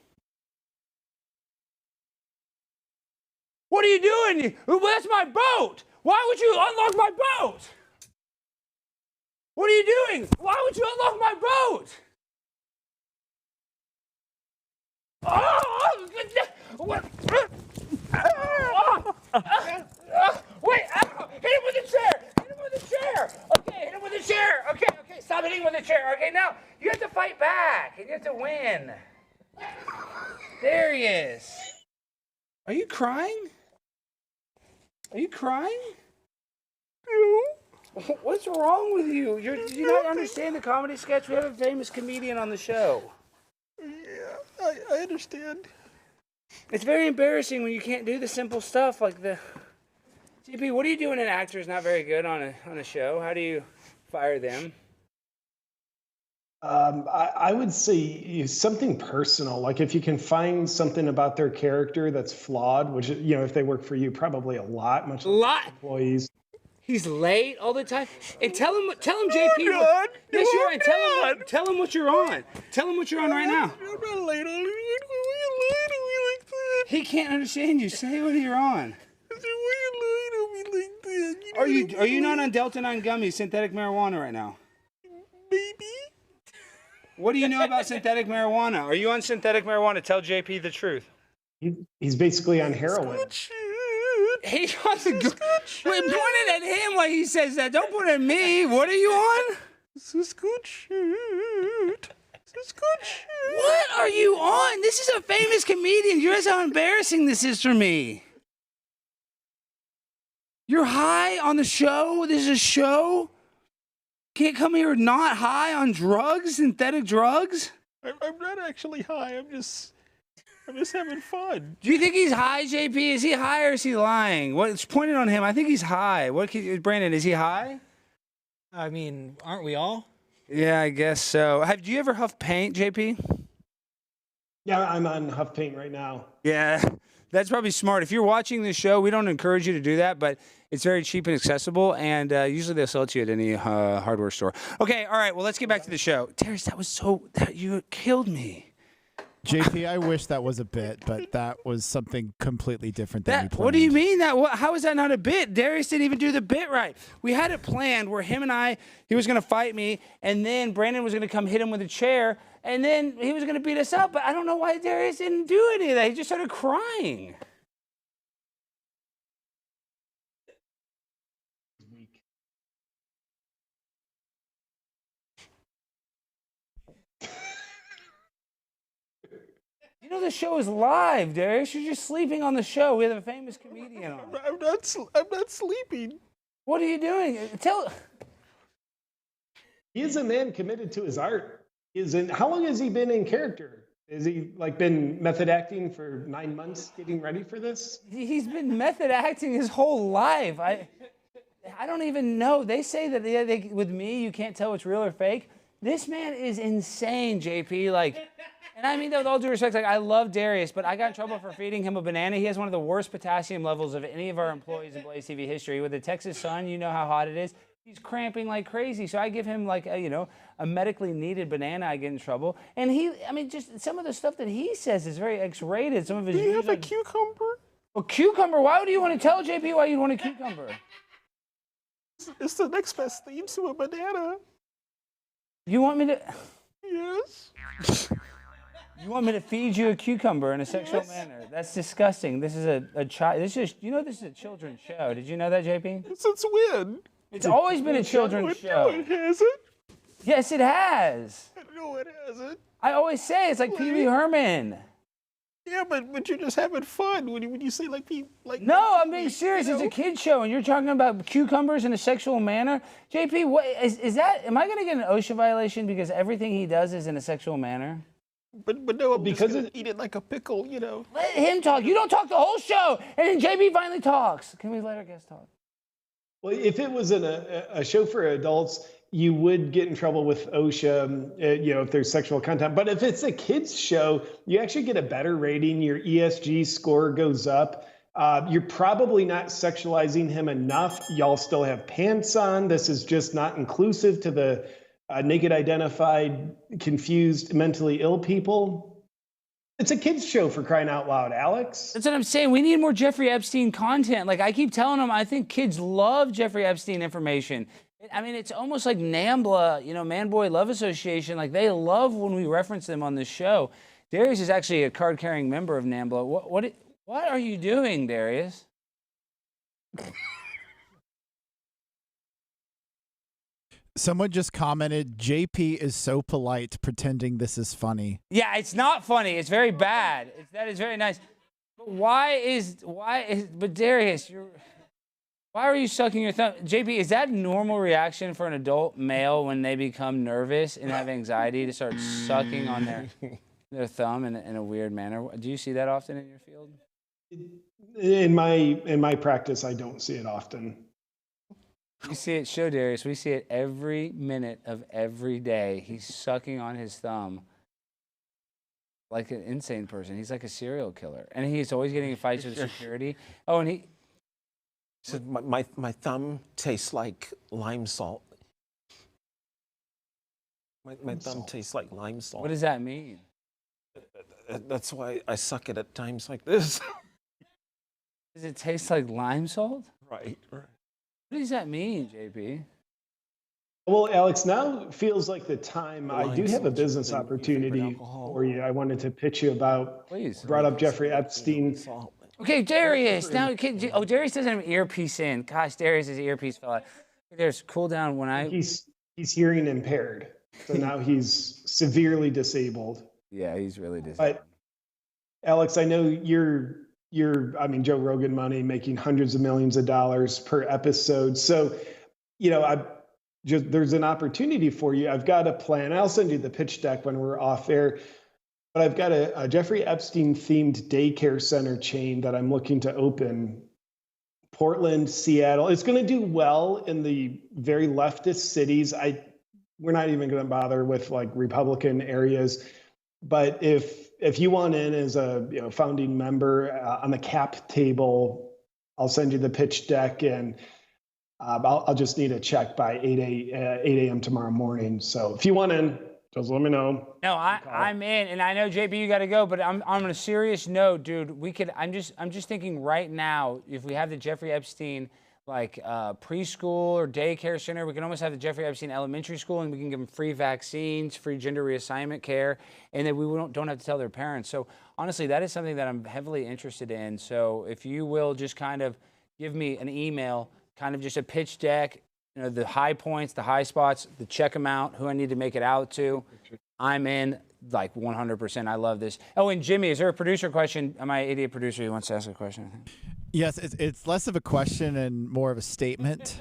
Speaker 1: What are you doing? Well, that's my boat. Why would you unlock my boat? What are you doing? Why would you unlock my boat? Oh! What? Wait! Hit him with the chair! Hit him with the chair! Okay, hit him with the chair! Okay, stop hitting him with the chair. Okay, now you have to fight back and you have to win. There he is. Are you crying? Are you crying? No. What's wrong with you? Do you not understand the comedy sketch? We have a famous comedian on the show.
Speaker 6: Yeah, I understand.
Speaker 1: It's very embarrassing when you can't do the simple stuff like the... JP, what do you do when an actor is not very good on a show? How do you fire them?
Speaker 7: I would say something personal. Like if you can find something about their character that's flawed, which, you know, if they work for you, probably a lot, much like employees.
Speaker 1: He's late all the time. And tell him, JP. Yes, you are. And tell him what you're on. Tell him what you're on right now.
Speaker 6: I'm not late.
Speaker 1: He can't understand you. Say what you're on. Are you not on Delta 9 gummies, synthetic marijuana right now?
Speaker 6: Maybe.
Speaker 1: What do you know about synthetic marijuana? Are you on synthetic marijuana? Tell JP the truth.
Speaker 7: He's basically on heroin.
Speaker 1: He wants to go. Wait, point it at him while he says that. Don't point it at me. What are you on?
Speaker 6: This is good shit. This is good shit.
Speaker 1: What are you on? This is a famous comedian. You realize how embarrassing this is for me. You're high on the show? This is a show? Can't come here not high on drugs, synthetic drugs?
Speaker 6: I'm not actually high. I'm just having fun.
Speaker 1: Do you think he's high, JP? Is he high or is he lying? What's pointed on him? I think he's high. Brandon, is he high?
Speaker 9: I mean, aren't we all?
Speaker 1: Yeah, I guess so. Do you ever huff paint, JP?
Speaker 7: Yeah, I'm on Huff Paint right now.
Speaker 1: Yeah, that's probably smart. If you're watching this show, we don't encourage you to do that, but it's very cheap and accessible, and usually they'll sell it to you at any hardware store. Okay, all right, well, let's get back to the show. Terrence, you killed me.
Speaker 4: JP, I wish that was a bit, but that was something completely different than we planned.
Speaker 1: What do you mean that? How is that not a bit? Darius didn't even do the bit right. We had it planned where he was going to fight me, and then Brandon was going to come hit him with a chair, And then he was going to beat us up, but I don't know why Darius didn't do any of that. He just started crying. You know the show is live, Darius. You're just sleeping on the show. We have a famous comedian on.
Speaker 6: I'm not sleeping.
Speaker 1: What are you doing?
Speaker 7: He is a man committed to his art. How long has he been in character? Has he like been method acting for 9 months getting ready for this?
Speaker 1: He's been method acting his whole life. I don't even know. They say that with me, you can't tell what's real or fake. This man is insane, JP. Like, and I mean that with all due respect. Like, I love Darius, but I got in trouble for feeding him a banana. He has one of the worst potassium levels of any of our employees in Blaze TV history. With the Texas sun, you know how hot it is. He's cramping like crazy. So I give him like a medically needed banana. I get in trouble. And just some of the stuff that he says is very X-rated. Some of his.
Speaker 6: Do you have a cucumber?
Speaker 1: A cucumber? Why would you want to tell JP why you'd want a cucumber?
Speaker 6: It's the next best thing to a banana.
Speaker 1: You want me to?
Speaker 6: Yes.
Speaker 1: You want me to feed you a cucumber in a sexual manner? That's disgusting. This is a child. This is this is a children's show. Did you know that, JP?
Speaker 6: Since when?
Speaker 1: It's always been a children's show.
Speaker 6: No, it hasn't.
Speaker 1: Yes, it has.
Speaker 6: No, it hasn't.
Speaker 1: I always say it's like Pee Wee Herman.
Speaker 6: Yeah, but you're just having fun when you say like
Speaker 1: No, I'm being serious. It's a kid show, and you're talking about cucumbers in a sexual manner. JP, what is that? Am I going to get an OSHA violation because everything he does is in a sexual manner?
Speaker 6: But no, I'm because just eat it like a pickle,
Speaker 1: Let him talk. You don't talk the whole show, and then JP finally talks. Can we let our guest talk?
Speaker 7: Well, if it was a show for adults, you would get in trouble with OSHA, if there's sexual content. But if it's a kids show, you actually get a better rating. Your ESG score goes up. You're probably not sexualizing him enough. Y'all still have pants on. This is just not inclusive to the naked, identified, confused, mentally ill people. It's a kids show, for crying out loud, Alex.
Speaker 1: That's what I'm saying. We need more Jeffrey Epstein content. Like I keep telling them, I think kids love Jeffrey Epstein information. I mean, it's almost like NAMBLA, Man Boy Love Association. Like they love when we reference them on this show. Darius is actually a card-carrying member of NAMBLA. What are you doing, Darius?
Speaker 4: Someone just commented, JP is so polite, pretending this is funny.
Speaker 1: Yeah, it's not funny. It's very bad. That is very nice. But but Darius, why are you sucking your thumb? JP, is that normal reaction for an adult male when they become nervous and have anxiety to start sucking on their thumb in a weird manner? Do you see that often in your field?
Speaker 7: In my practice, I don't see it often.
Speaker 1: You see it, show Darius. We see it every minute of every day. He's sucking on his thumb like an insane person. He's like a serial killer. And he's always getting in fights with security. Oh, and he
Speaker 6: said, my thumb tastes like lime salt. My thumb tastes like lime salt.
Speaker 1: What does that mean?
Speaker 6: That's why I suck it at times like this.
Speaker 1: Does it taste like lime salt?
Speaker 6: Right.
Speaker 1: What does that mean, JP?
Speaker 7: Well, Alex, now feels like the time. I do have a business opportunity for you. I wanted to pitch you about.
Speaker 1: Please.
Speaker 7: Brought up Jeffrey Epstein.
Speaker 1: Okay, Darius. Now, Darius doesn't have an earpiece in. Gosh, Darius' earpiece fell out. Darius, cool down. He's
Speaker 7: hearing impaired, so now he's severely disabled.
Speaker 1: Yeah, he's really disabled.
Speaker 7: But Alex, I know you're Joe Rogan money, making hundreds of millions of dollars per episode. So, there's an opportunity for you. I've got a plan. I'll send you the pitch deck when we're off air. But I've got a Jeffrey Epstein themed daycare center chain that I'm looking to open. Portland, Seattle. It's going to do well in the very leftist cities. We're not even going to bother with like Republican areas. But if you want in as a founding member on the cap table, I'll send you the pitch deck, and I'll just need a check by 8 a.m. tomorrow morning. So if you want in, just let me know.
Speaker 1: No, I'm in, and I know JP, you got to go. But I'm on a serious note, dude. I'm just thinking right now, if we have the Jeffrey Epstein like preschool or daycare center. We can almost have the Jeffrey Epstein Elementary School, and we can give them free vaccines, free gender reassignment care, and then we don't have to tell their parents. So honestly, that is something that I'm heavily interested in. So if you will just kind of give me an email, kind of just a pitch deck, you know, the high points, the high spots, the check amount, who I need to make it out to, I'm in. Like 100%. I love this. Oh, and Jimmy, is there a producer question? Am I an idiot producer who wants to ask a question?
Speaker 4: Yes, it's less of a question and more of a statement.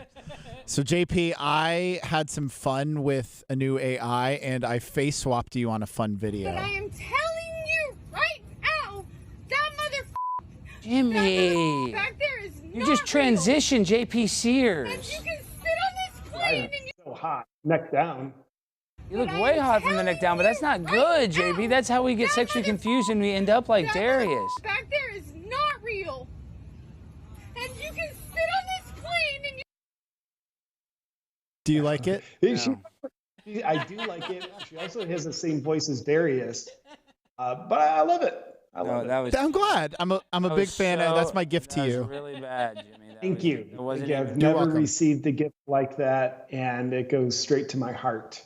Speaker 4: So, JP, I had some fun with a new AI, and I face swapped you on a fun video.
Speaker 5: But I am telling you right now, that motherfucker
Speaker 1: Jimmy,
Speaker 5: back there is not
Speaker 1: you just transitioned JP Sears.
Speaker 5: And you can sit on this plane and you
Speaker 7: So hot, neck down.
Speaker 1: You look way hot from the neck down, but that's not good, JB. That's how we get sexually confused and we end up like Darius.
Speaker 5: back there is not real. And you can sit on this plane and you
Speaker 4: Do you like it?
Speaker 7: I do like it. She also has the same voice as Darius. But I love it. I love it.
Speaker 4: I'm glad. I'm a big fan. That's my gift to you.
Speaker 1: That was really bad, Jimmy.
Speaker 7: Thank you.
Speaker 1: It wasn't
Speaker 7: I've never received a gift like that, and it goes straight to my heart.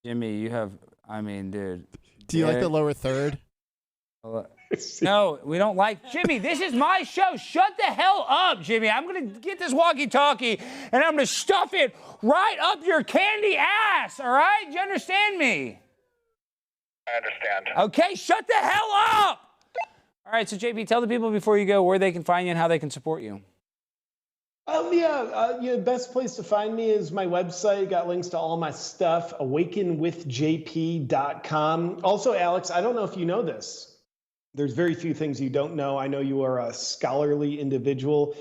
Speaker 1: Jimmy, you have, I mean, dude.
Speaker 4: Do you like the lower third?
Speaker 1: No, we don't like. Jimmy, this is my show. Shut the hell up, Jimmy. I'm going to get this walkie-talkie, and I'm going to stuff it right up your candy ass, all right? Do you understand me?
Speaker 3: I understand.
Speaker 1: Okay, shut the hell up! All right, so JP, tell the people before you go where they can find you and how they can support you.
Speaker 7: Best place to find me is my website. Got links to all my stuff, awakenwithjp.com. Also, Alex, I don't know if you know this. There's very few things you don't know. I know you are a scholarly individual.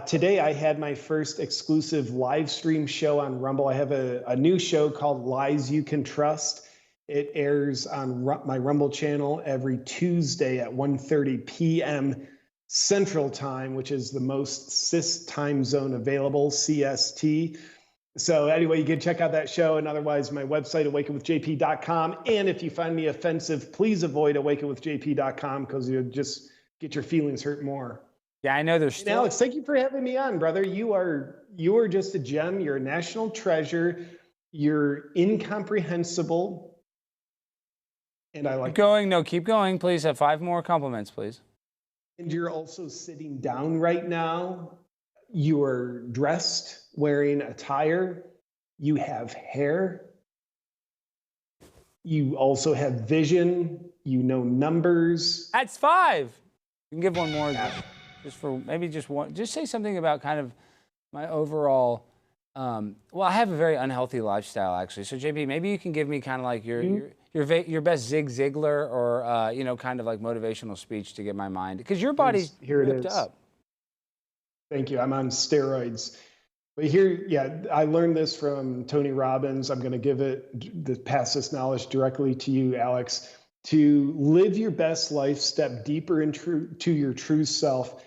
Speaker 7: Today, I had my first exclusive live stream show on Rumble. I have a new show called Lies You Can Trust. It airs on my Rumble channel every Tuesday at 1:30 p.m. Central Time, which is the most cis time zone available, CST. So anyway, you can check out that show, and otherwise my website, awakenwithjp.com. And if you find me offensive, please avoid awakenwithjp.com because you'll just get your feelings hurt more.
Speaker 1: Yeah, I know there's still...
Speaker 7: Alex, thank you for having me on, brother. You are just a gem. You're a national treasure. You're incomprehensible. And I like
Speaker 1: Keep going. No, keep going. Please have 5 more compliments, please.
Speaker 7: And you're also sitting down right now. You are dressed, wearing attire. You have hair. You also have vision. You know numbers.
Speaker 1: That's 5. You can give one more, just for maybe just one. Just say something about kind of my overall. Well, I have a very unhealthy lifestyle, actually. So, JP, maybe you can give me kind of like your best Zig Ziglar or kind of like motivational speech to get my mind, because your body's ripped up.
Speaker 7: Thank you. I'm on steroids. But here, I learned this from Tony Robbins. I'm going to pass this knowledge directly to you, Alex. To live your best life, step deeper into your true self,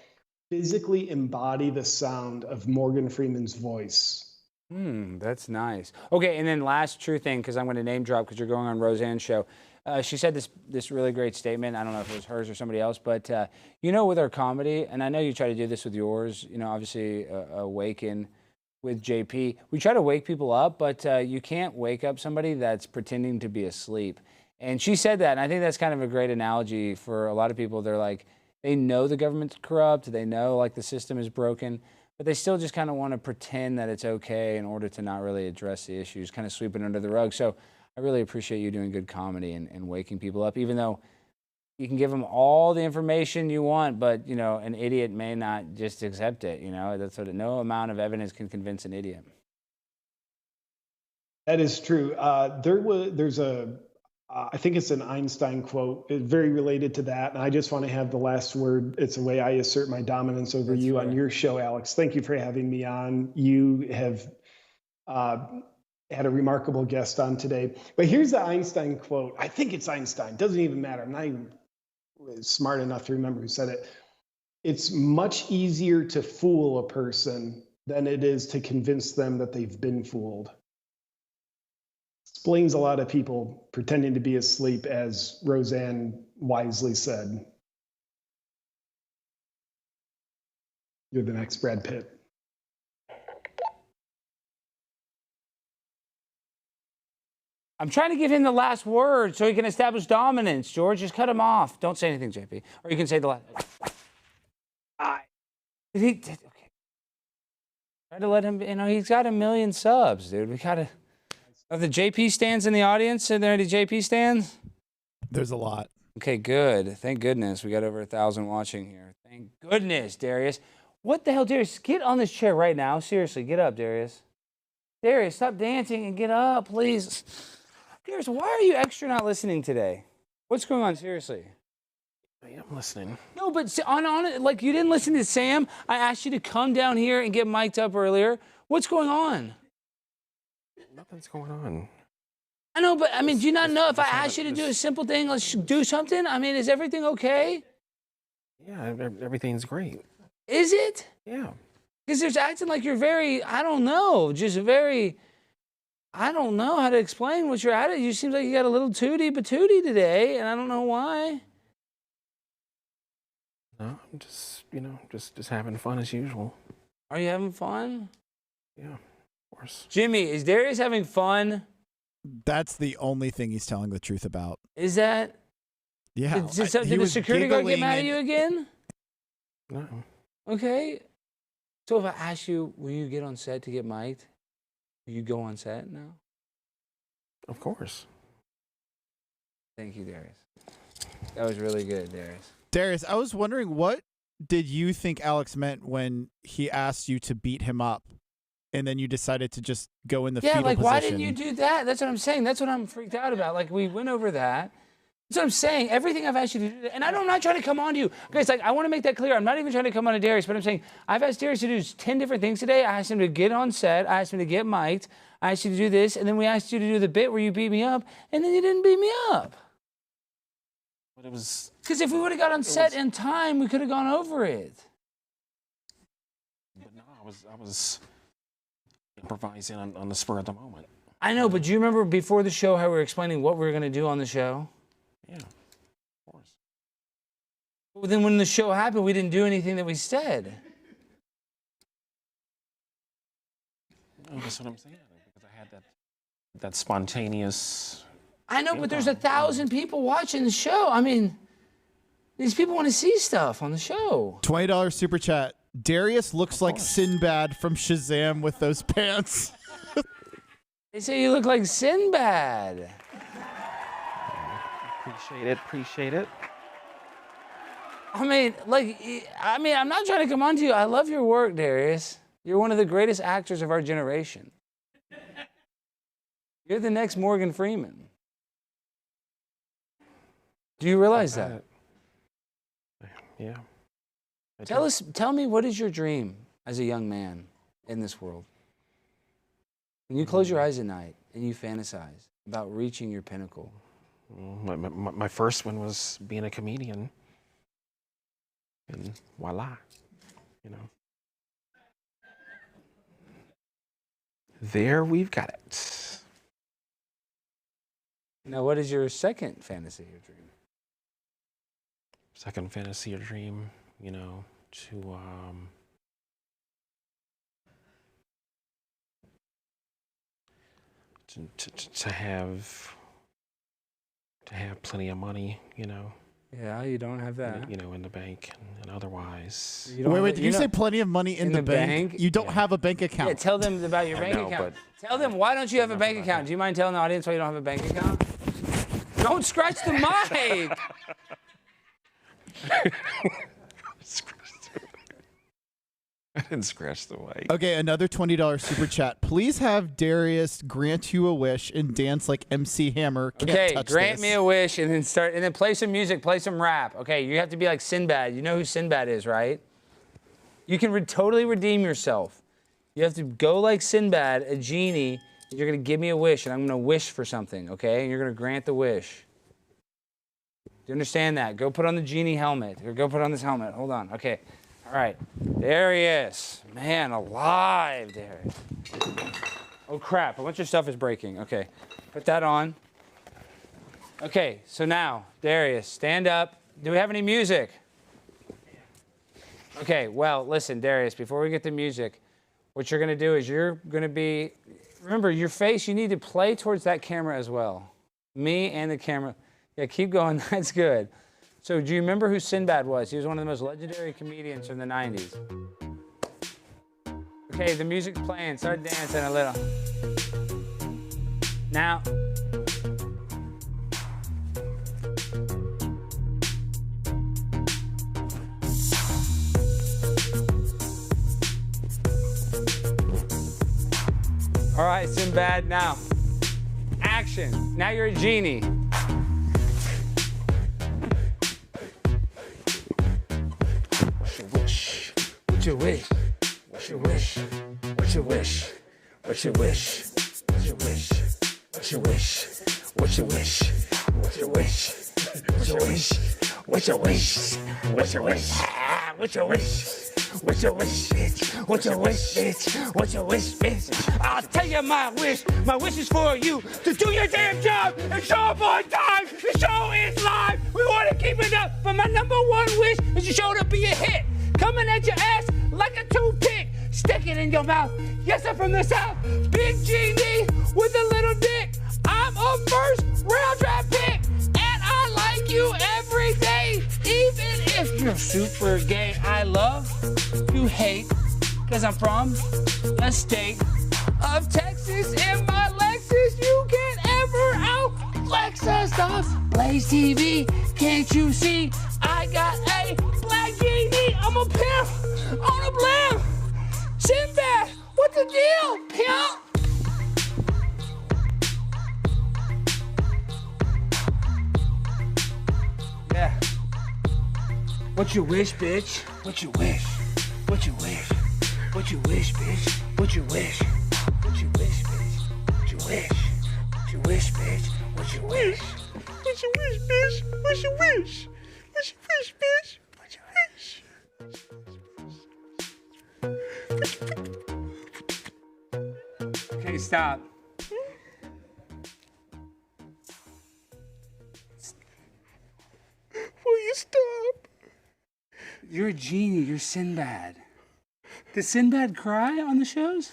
Speaker 7: physically embody the sound of Morgan Freeman's voice.
Speaker 1: That's nice. Okay, and then last true thing, because I'm going to name drop because you're going on Roseanne's show. She said this really great statement. I don't know if it was hers or somebody else, but with our comedy, and I know you try to do this with yours, obviously Awaken with JP. We try to wake people up, but you can't wake up somebody that's pretending to be asleep. And she said that, and I think that's kind of a great analogy for a lot of people. They're like, they know the government's corrupt, they know like the system is broken, but they still just kind of want to pretend that it's okay in order to not really address the issues, kind of sweep it under the rug. So I really appreciate you doing good comedy and waking people up, even though you can give them all the information you want, but, an idiot may not just accept it. That's what no amount of evidence can convince an idiot.
Speaker 7: That is true. There's I think it's an Einstein quote, very related to that. And I just want to have the last word. It's the way I assert my dominance over you on your show, Alex. Thank you for having me on. You have had a remarkable guest on today. But here's the Einstein quote. I think it's Einstein. Doesn't even matter. I'm not even smart enough to remember who said it. It's much easier to fool a person than it is to convince them that they've been fooled. Explains a lot of people pretending to be asleep, as Roseanne wisely said. You're the next Brad Pitt.
Speaker 1: I'm trying to give him the last word so he can establish dominance, George. Just cut him off. Don't say anything, JP. Or you can say the last. Okay. Try to let him, he's got 1 million subs, dude. We gotta. Are the JP stands in the audience? Are there any JP stands?
Speaker 4: There's a lot.
Speaker 1: Okay, good. Thank goodness. We got over 1,000 watching here. Thank goodness, Darius. What the hell, Darius? Get on this chair right now. Seriously, get up, Darius. Darius, stop dancing and get up, please. Darius, why are you extra not listening today? What's going on? Seriously.
Speaker 6: I am listening.
Speaker 1: No, but like you didn't listen to Sam. I asked you to come down here and get mic'd up earlier. What's going on?
Speaker 6: Nothing's going on.
Speaker 1: I know, but I mean, do you not know if I asked you to do a simple thing, let's do something? I mean, is everything okay?
Speaker 6: Yeah, everything's great.
Speaker 1: Is it?
Speaker 6: Yeah.
Speaker 1: Because there's acting like you're very, I don't know, just very, I don't know how to explain what you're at. You seem like you got a little tootie patootie today, and I don't know why.
Speaker 6: No, I'm just, just having fun as usual.
Speaker 1: Are you having fun?
Speaker 6: Yeah, of course.
Speaker 1: Jimmy, is Darius having fun?
Speaker 4: That's the only thing he's telling the truth about.
Speaker 1: Is that?
Speaker 4: Yeah.
Speaker 1: Did the security guard get mad at you again?
Speaker 6: No.
Speaker 1: Okay. So if I ask you, will you get on set to get mic'd? Will you go on set now?
Speaker 6: Of course.
Speaker 1: Thank you, Darius. That was really good, Darius.
Speaker 4: Darius, I was wondering, what did you think Alex meant when he asked you to beat him up, and then you decided to just go in the fetal position?
Speaker 1: Why didn't you do that? That's what I'm saying. That's what I'm freaked out about. Like, we went over that. That's what I'm saying. Everything I've asked you to do, and I'm not trying to come on to you. Guys, I want to make that clear. I'm not even trying to come on to Darius, but I'm saying I've asked Darius to do 10 different things today. I asked him to get on set. I asked him to get mic'd. I asked you to do this, and then we asked you to do the bit where you beat me up, and then you didn't beat me up.
Speaker 6: But it was...
Speaker 1: Because if we would have got on set in time, we could have gone over it.
Speaker 6: But no, I was improvising on the spur of the moment.
Speaker 1: I know, but do you remember before the show how we were explaining what we were going to do on the show?
Speaker 6: Yeah, of course.
Speaker 1: Well, then when the show happened, we didn't do anything that we said.
Speaker 6: No, that's what I'm saying. Because I had that spontaneous...
Speaker 1: I know, but there's 1,000 people watching the show. I mean, these people want to see stuff on the show.
Speaker 4: $20 super chat. Darius looks like Sinbad from Shazam with those pants.
Speaker 1: They say you look like Sinbad.
Speaker 6: Appreciate it.
Speaker 1: I'm not trying to come on to you. I love your work, Darius. You're one of the greatest actors of our generation. You're the next Morgan Freeman. Do you realize that?
Speaker 6: Yeah.
Speaker 1: Tell me, what is your dream as a young man in this world? When you close your eyes at night and you fantasize about reaching your pinnacle.
Speaker 6: My first one was being a comedian. And voila, There we've got it.
Speaker 1: Now, what is your second fantasy or dream?
Speaker 6: Second fantasy or dream, to have plenty of money,
Speaker 1: Yeah, you don't have that.
Speaker 6: In the bank and otherwise.
Speaker 4: Wait, did you say plenty of money in the bank? You don't have a bank account.
Speaker 1: Yeah, tell them about your bank account. Tell them, why don't you have a bank account? Do you mind telling the audience why you don't have a bank account? Don't scratch the mic!
Speaker 6: I didn't scratch the mic.
Speaker 4: Okay, another $20 super chat. Please have Darius grant you a wish and dance like MC Hammer. Can't
Speaker 1: grant me a wish and then play some music, play some rap. Okay, you have to be like Sinbad. You know who Sinbad is, right? You can totally redeem yourself. You have to go like Sinbad, a genie. You're going to give me a wish, and I'm going to wish for something, okay? And you're going to grant the wish. Do you understand that? Go put on the genie helmet, or go put on this helmet. Hold on. Okay. All right. There he is. Man alive, there. Oh, crap. A bunch of stuff is breaking. Okay. Put that on. Okay. So now, Darius, stand up. Do we have any music? Okay. Well, listen, Darius, before we get the music, what you're going to do is you're going to be Remember, your face, you need to play towards that camera as well. Me and the camera. Yeah, keep going. That's good. So do you remember who Sinbad was? He was one of the most legendary comedians from the 90s. Okay, the music's playing. Start dancing a little. Now. All right, Sinbad, now. Action. Now you're a genie. What's your wish? What's your wish? What's your wish? What's your wish? What's your wish? What's your wish? What's your wish? What's your wish? What's your wish? What's your wish? What's your wish? What's your wish? What's your wish, bitch? What's your wish, bitch? What's your wish, bitch? I'll tell you my wish. My wish is for you to do your damn job and show up on time. The show is live. We want to keep it up. But my number one wish is your show to be a hit. Coming at your ass like a toothpick. Stick it in your mouth. Yes, I'm from the South. Big genie with a little dick. I'm a first round draft pick. And I like you every day. Even if you're super gay. I love to hate. Cause I'm from the state of Texas. In my Lexus, you can't ever out-flex us. Blaze TV, can't you see? I got a black genie. I'm a pimp on a blimp. Sinbad, what's the deal, pimp? Yeah. What's your wish, bitch? What's your wish? What's your wish? What's your wish, bitch? What's your wish? What's your wish, bitch? What's your wish? What's your wish, bitch? What's your wish? What's your wish, bitch? What's your wish? What's your wish, bitch? What's your wish? Okay, stop. Will you stop? You're a genie. You're Sinbad. Does Sinbad cry on the shows?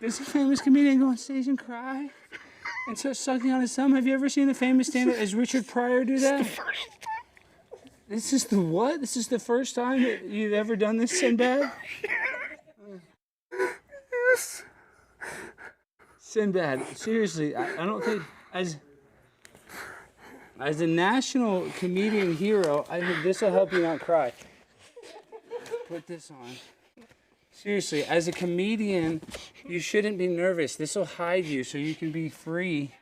Speaker 1: Does a famous comedian go on stage and cry and start sucking on his thumb? Have you ever seen a famous stand-up as Richard Pryor do that? This is the what? This is the first time that you've ever done this, Sinbad? Yes. Sinbad, seriously, I don't think as a national comedian hero, I think this will help you not cry. Put this on. Seriously, as a comedian, you shouldn't be nervous. This will hide you so you can be free.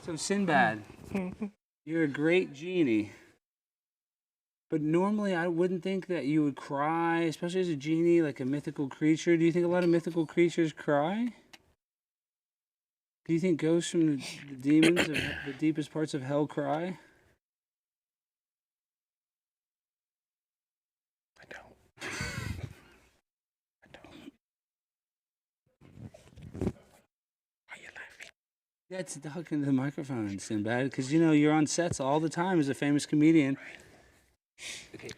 Speaker 1: So Sinbad, you're a great genie. But normally I wouldn't think that you would cry, especially as a genie, like a mythical creature. Do you think a lot of mythical creatures cry? Do you think ghosts from the demons of the deepest parts of hell cry?
Speaker 6: I don't. Why are you laughing?
Speaker 1: Yeah, it's talking to the microphone, Sinbad, because you know you're on sets all the time as a famous comedian. Okay.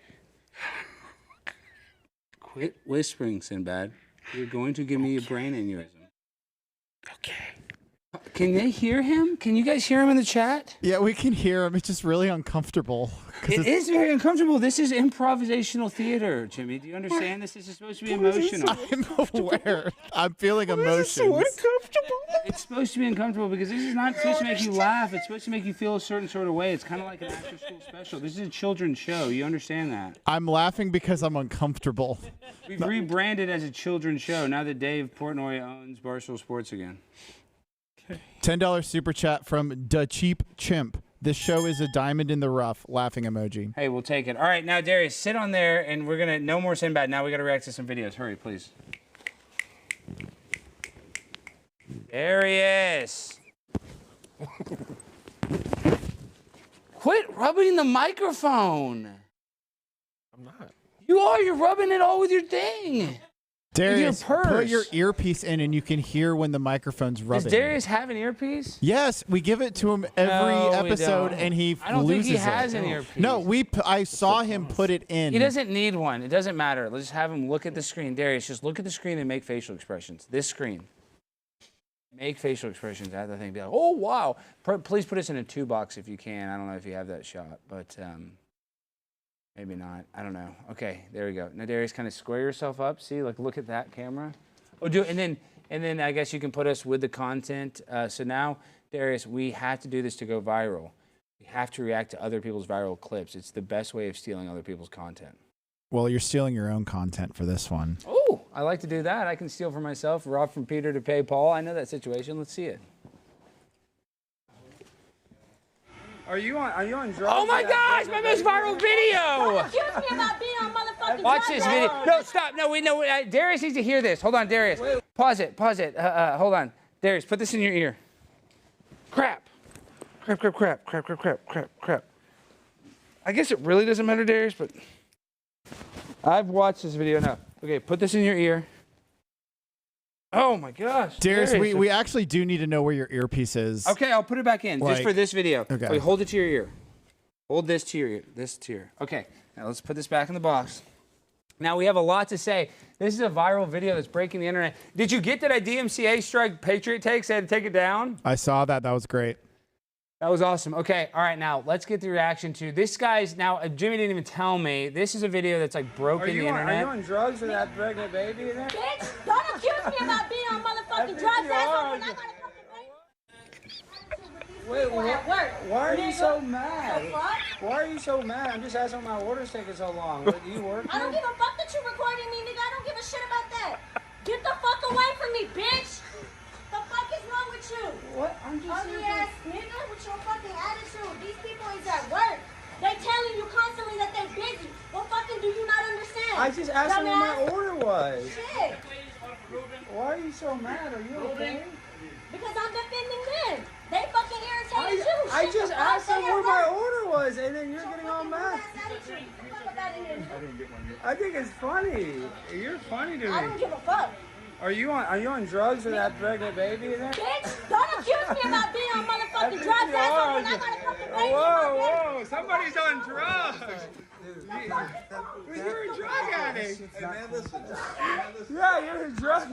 Speaker 1: Quit whispering, Sinbad. You're going to give me a brain aneurysm.
Speaker 6: Okay.
Speaker 1: Can they hear him? Can you guys hear him in the chat?
Speaker 4: Yeah, we can hear him. It's just really uncomfortable.
Speaker 1: It is very uncomfortable. This is improvisational theater, Jimmy. Do you understand? This is supposed to be emotional.
Speaker 4: I'm aware. I'm feeling emotions.
Speaker 6: So uncomfortable.
Speaker 1: It's supposed to be uncomfortable because this is not supposed to make you laugh. It's supposed to make you feel a certain sort of way. It's kind of like an after-school special. This is a children's show. You understand that?
Speaker 4: I'm laughing because I'm uncomfortable.
Speaker 1: We've rebranded as a children's show now that Dave Portnoy owns Barstool Sports again.
Speaker 4: $10 super chat from Da Cheap Chimp. This show is a diamond in the rough. Laughing emoji.
Speaker 1: Hey, we'll take it. All right, now Darius, sit on there, and we're gonna no more Sinbad. Now we gotta react to some videos. Hurry, please. Darius, quit rubbing the microphone.
Speaker 6: I'm not.
Speaker 1: You are. You're rubbing it all with your thing.
Speaker 4: Darius,
Speaker 1: purse.
Speaker 4: put your earpiece in and you can hear when the microphone's rubbing.
Speaker 1: Does Darius have an earpiece?
Speaker 4: Yes, we give it to him every episode and he loses it.
Speaker 1: I don't think he has an earpiece.
Speaker 4: No, I saw him put it in.
Speaker 1: He doesn't need one. It doesn't matter. Let's just have him look at the screen. Darius, just look at the screen and make facial expressions. This screen. Make facial expressions at the thing. Be like, oh, wow. Please put us in a 2 box if you can. I don't know if you have that shot, but maybe not. I don't know. Okay, there we go. Now, Darius, kind of square yourself up. See, like, look at that camera. Oh, and then I guess you can put us with the content. So now, Darius, we have to do this to go viral. We have to react to other people's viral clips. It's the best way of stealing other people's content.
Speaker 4: Well, you're stealing your own content for this one.
Speaker 1: Oh, I like to do that. I can steal for myself, rob from Peter to pay Paul. I know that situation. Let's see it.
Speaker 10: Are you on drugs?
Speaker 1: Oh my gosh, my most viral video!
Speaker 11: Excuse me about being on motherfucking
Speaker 1: Watch this video. No, stop. No, wait, no. Darius needs to hear this. Hold on, Darius. Wait. Pause it. Hold on. Darius, put this in your ear. Crap. Crap. I guess it really doesn't matter, Darius, but I've watched this video now. Okay, put this in your ear. Oh my gosh.
Speaker 4: Darius, we actually do need to know where your earpiece is.
Speaker 1: Okay, I'll put it back in just for this video.
Speaker 4: Okay.
Speaker 1: Wait, hold it to your ear. Hold this to your ear. This to your. Okay, now let's put this back in the box. Now we have a lot to say. This is a viral video that's breaking the internet. Did you get that a DMCA strike Patriot takes? They had to take it down?
Speaker 4: I saw that. That was great.
Speaker 1: That was awesome. Okay, all right, now let's get the reaction to this guy's. Now, Jimmy didn't even tell me. This is a video that's like broken the internet.
Speaker 10: Are you on drugs with that pregnant baby in there?
Speaker 11: Bitch, don't accuse me about being on motherfucking drugs. That's when I got a fucking
Speaker 10: Wait, why are you so mad? Why are you so mad? I'm just asking why my order's taking so long. What, do you work
Speaker 11: I don't give a fuck that you're recording me, nigga. I don't give a shit about that. Get the fuck away from me, bitch. The fuck is wrong with you?
Speaker 10: What? I'm just
Speaker 11: ugly ass nigga with your fucking attitude. These people is at work. They telling you constantly that they're busy. What fucking do you not understand?
Speaker 10: I just asked them what my order was.
Speaker 11: Shit.
Speaker 10: Why are you so mad? Are you okay?
Speaker 11: Because I'm defending them. They fucking irritated you.
Speaker 10: I just asked them what my order was, and then you're getting all mad. I think it's funny. You're funny to me.
Speaker 11: I don't give a fuck.
Speaker 10: Are you on drugs with that pregnant baby in there?
Speaker 11: Bitch, don't accuse me about being on motherfucking drugs. That's when I got a fucking baby.
Speaker 10: Whoa, somebody's on drugs. You're a drug addict.
Speaker 12: Hey man, listen.
Speaker 10: Yeah, you're a drug.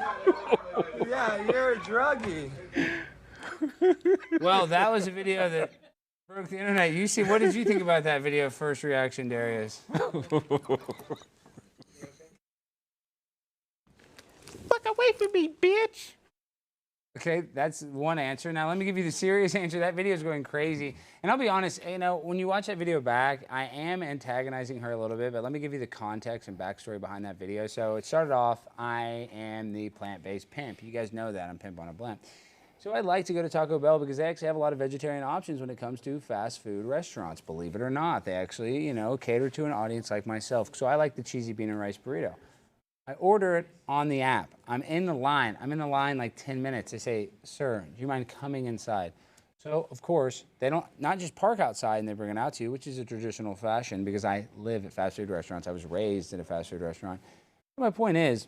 Speaker 10: Yeah, you're a druggie.
Speaker 1: Well, that was a video that broke the internet. You see, what did you think about that video? First reaction, Darius.
Speaker 6: Fuck away from me, bitch.
Speaker 1: Okay, that's one answer. Now let me give you the serious answer. That video is going crazy. And I'll be honest, you know, when you watch that video back, I am antagonizing her a little bit, but let me give you the context and backstory behind that video. So it started off, I am the plant-based pimp. You guys know that, I'm pimp on a blimp. So I'd like to go to Taco Bell because they actually have a lot of vegetarian options when it comes to fast food restaurants, believe it or not. They actually, you know, cater to an audience like myself. So I like the cheesy bean and rice burrito. I order it on the app. I'm in the line. I'm in the line like 10 minutes. They say, sir, do you mind coming inside? So, of course, they don't not just park outside and they bring it out to you, which is a traditional fashion because I live at fast food restaurants. I was raised at a fast food restaurant. But my point is,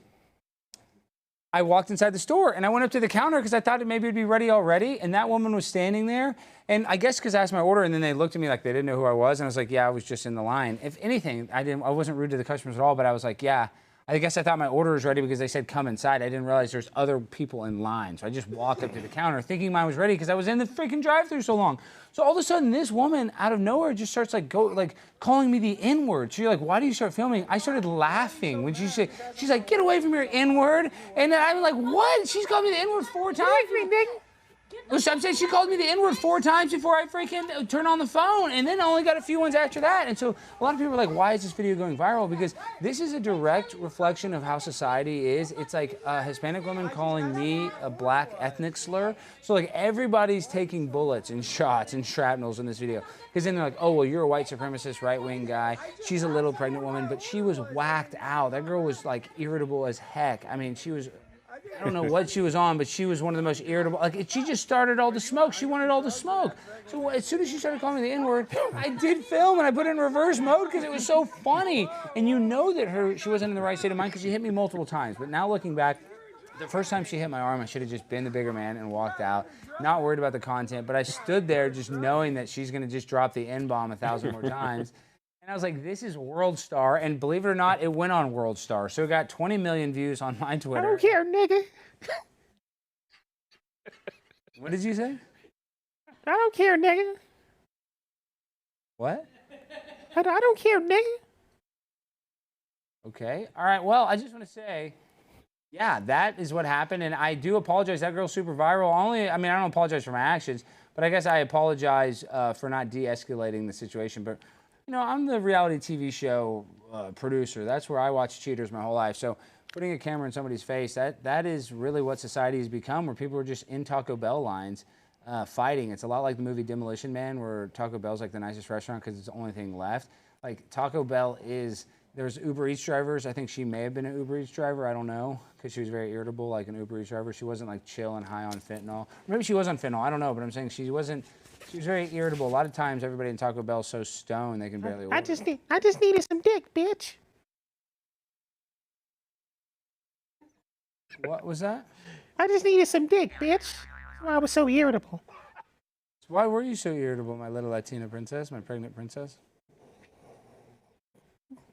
Speaker 1: I walked inside the store and I went up to the counter because I thought maybe it'd be ready already. And that woman was standing there. And I guess because I asked my order and then they looked at me like they didn't know who I was. And I was like, yeah, I was just in the line. If anything, I wasn't rude to the customers at all, but I was like, yeah. I guess I thought my order was ready because they said come inside. I didn't realize there's other people in line. So I just walked up to the counter thinking mine was ready because I was in the freaking drive-thru so long. So all of a sudden this woman out of nowhere just starts calling me the N-word. So you're like, why do you start filming? I started laughing when she's like, get away from your N-word. And then I'm like, what? She's called me the N-word 4 times. I'm saying she called me the N-word 4 times before I freaking turned on the phone, and then I only got a few ones after that. And so a lot of people are like, why is this video going viral? Because this is a direct reflection of how society is. It's like a Hispanic woman calling me a black ethnic slur. So like everybody's taking bullets and shots and shrapnels in this video. Because then they're like, oh, well, you're a white supremacist right-wing guy. She's a little pregnant woman, but she was whacked out. That girl was like irritable as heck. I mean, she was I don't know what she was on, but she was one of the most irritable. Like, she just started all the smoke. She wanted all the smoke. So as soon as she started calling me the N-word, I did film and I put it in reverse mode because it was so funny. And you know that she wasn't in the right state of mind because she hit me multiple times. But now looking back, the first time she hit my arm, I should have just been the bigger man and walked out. Not worried about the content, but I stood there just knowing that she's going to just drop the N-bomb 1,000 more times. And I was like, this is World Star. And believe it or not, it went on World Star. So it got 20 million views on my Twitter.
Speaker 6: I don't care, nigga.
Speaker 1: What did you say?
Speaker 6: I don't care, nigga.
Speaker 1: What?
Speaker 6: I don't care, nigga.
Speaker 1: Okay. All right. Well, I just want to say, yeah, that is what happened. And I do apologize. That girl's super viral. I don't apologize for my actions, but I guess I apologize for not de-escalating the situation. But, you know, I'm the reality TV show producer. That's where I watch cheaters my whole life. So putting a camera in somebody's face, that is really what society has become, where people are just in Taco Bell lines fighting. It's a lot like the movie Demolition Man, where Taco Bell's like the nicest restaurant because it's the only thing left. Like, Taco Bell is... There's Uber Eats drivers. I think she may have been an Uber Eats driver. I don't know, because she was very irritable, like an Uber Eats driver. She wasn't like chill and high on fentanyl. Maybe she was on fentanyl. I don't know, but I'm saying she was very irritable. A lot of times, everybody in Taco Bell is so stoned they can barely order.
Speaker 6: I just needed some dick, bitch.
Speaker 1: What was that?
Speaker 6: I just needed some dick, bitch. That's why I was so irritable.
Speaker 1: Why were you so irritable, my little Latina princess, my pregnant princess?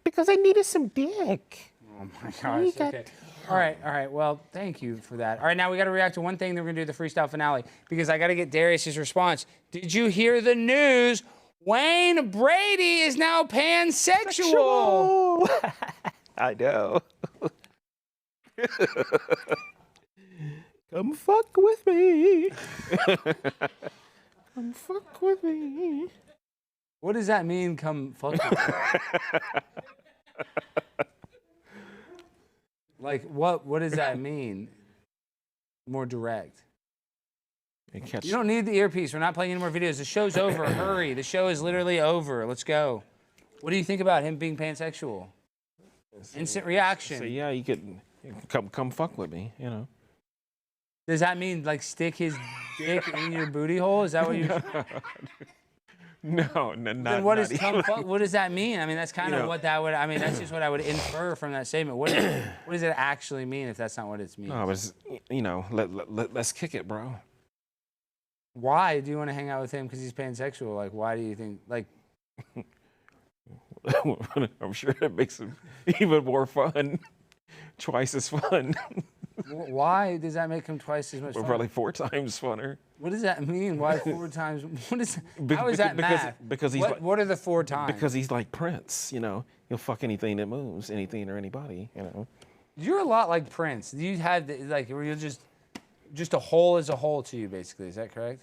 Speaker 6: Because I needed some dick.
Speaker 1: Oh my gosh. Okay. All right. Well, thank you for that. All right, now we got to react to one thing. Then we're going to do the freestyle finale because I got to get Darius's response. Did you hear the news? Wayne Brady is now pansexual.
Speaker 6: I know. Come fuck with me. Come fuck with me.
Speaker 1: What does that mean, come fuck with me? Like, what does that mean? More direct. You don't need the earpiece. We're not playing any more videos. The show's over. Hurry. The show is literally over. Let's go. What do you think about him being pansexual? Instant reaction.
Speaker 12: So yeah, you could come fuck with me, you know.
Speaker 1: Does that mean like stick his dick in your booty hole? Is that what you?
Speaker 12: No, not.
Speaker 1: Then what is come fuck? What does that mean? I mean, that's kind of what that would. I mean, that's just what I would infer from that statement. What does it actually mean if that's not what it means?
Speaker 12: No, it's, you know, let's kick it, bro.
Speaker 1: Why do you want to hang out with him? Because he's pansexual. Like, why do you think like?
Speaker 12: I'm sure it makes it even more fun. Twice as fun.
Speaker 1: Why does that make him twice as much fun?
Speaker 12: Probably 4 times funner.
Speaker 1: What does that mean? Why 4 times? How is that math?
Speaker 12: Because he's
Speaker 1: what are the 4 times?
Speaker 12: Because he's like Prince, you know. He'll fuck anything that moves, anything or anybody, you know.
Speaker 1: You're a lot like Prince. You have like where you're just a hole is a hole to you, basically. Is that correct?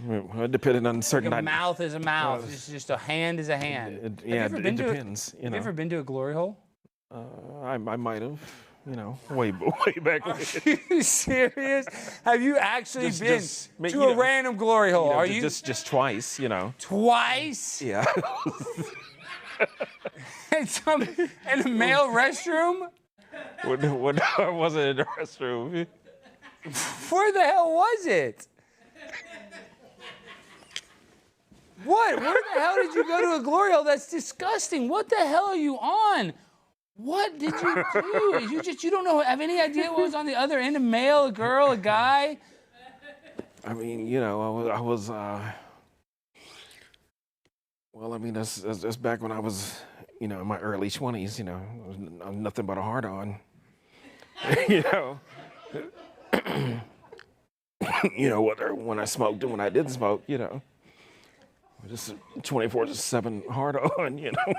Speaker 12: Well, depending on certain.
Speaker 1: Like a mouth is a mouth. Just a hand is a hand.
Speaker 12: It depends.
Speaker 1: Have you ever been to a glory hole?
Speaker 12: I might have. You know, way back when.
Speaker 1: Are you serious? Have you actually been to a random glory hole? Are you
Speaker 12: just twice? You know.
Speaker 1: Twice?
Speaker 12: Yeah.
Speaker 1: In a male restroom?
Speaker 12: What I wasn't in the restroom.
Speaker 1: Where the hell was it? What? Where the hell did you go to a glory hole? That's disgusting. What the hell are you on? What did you do? You don't have any idea what was on the other end? A male, a girl, a guy?
Speaker 12: I mean, you know, I was well, I mean, that's back when I was, you know, in my early 20s, you know, I was nothing but a hard-on. You know. You know, whether when I smoked and when I didn't smoke, you know. Just 24/7 hard-on, you know.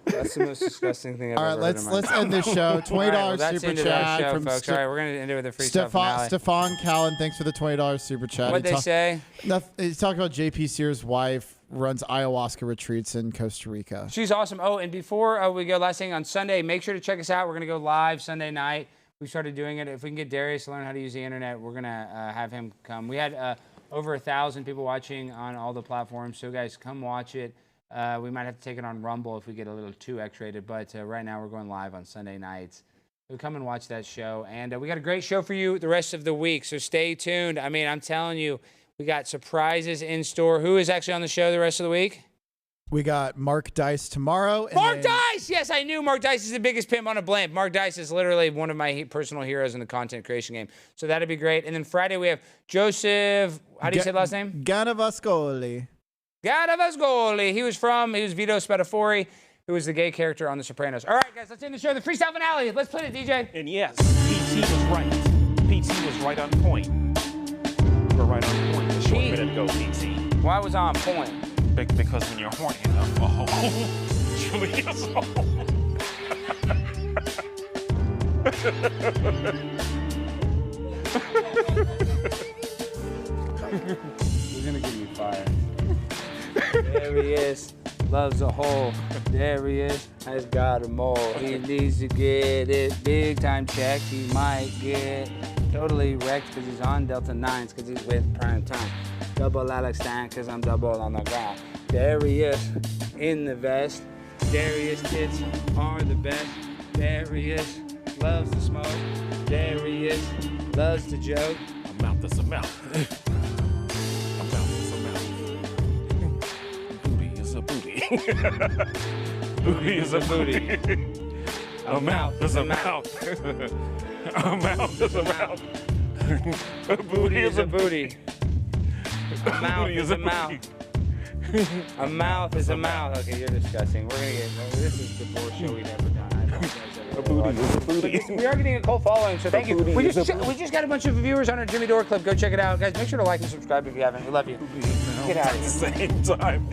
Speaker 1: That's the most disgusting thing I've ever heard.
Speaker 4: All right, let's end this show. $20 super chat from
Speaker 1: folks. All right, we're gonna end it with a freestyle finale.
Speaker 4: Stefan Callan, thanks for the $20 super chat.
Speaker 1: What'd they say?
Speaker 4: He's talking about JP Sears' wife runs ayahuasca retreats in Costa Rica.
Speaker 1: She's awesome. Oh, and before we go, last thing on Sunday, make sure to check us out. We're gonna go live Sunday night. We started doing it. If we can get Darius to learn how to use the internet, we're gonna have him come. We had over 1,000 people watching on all the platforms. So guys, come watch it. We might have to take it on Rumble if we get a little too X-rated, but right now we're going live on Sunday nights.
Speaker 13: So come and watch that show. And we got a great show for you the rest of the week, so stay tuned. I mean, I'm telling you, we got surprises in store. Who is actually on the show the rest of the week?
Speaker 4: We got Mark Dice tomorrow.
Speaker 13: Mark Dice! Yes, I knew Mark Dice is the biggest pimp on a blimp. Mark Dice is literally one of my personal heroes in the content creation game. So that'd be great. And then Friday we have Joseph, how do you say the last name?
Speaker 4: Gannavascoli.
Speaker 13: Gannavascoli. He was Vito Spatafori, who was the gay character on The Sopranos. All right, guys, let's end the show. The freestyle finale. Let's play it, DJ.
Speaker 12: And yes, PT was right. PT was right on point. You were right on point a short minute ago, PT.
Speaker 13: Why was I on point?
Speaker 12: Because when you're horny enough, Julia's
Speaker 13: He's gonna give me fire. There he is. Loves a hole. There he is. Has got a mole. He needs to get it big time checked. He might get totally wrecked because he's on Delta 9s because he's with prime time. Double Alex Stein because I'm double on the ground. There he is in the vest. Darius tits are the best. There he is. Loves to smoke. There he is. Loves to joke.
Speaker 12: A mouth is a mouth. A mouth is a mouth. Booty is a booty. Booty is a booty. A mouth is a mouth. A mouth is a mouth.
Speaker 13: A booty is a booty. A mouth is a mouth. A mouth is a mouth. Okay, you're disgusting. We're gonna get. This is the worst show we've ever done. I apologize,
Speaker 12: a booty is a booty.
Speaker 13: We are getting a cult following, so thank you. We just got a bunch of viewers on our Jimmy Dore clip. Go check it out, guys. Make sure to like and subscribe if you haven't. We love you. Get out of here.
Speaker 12: At the same time.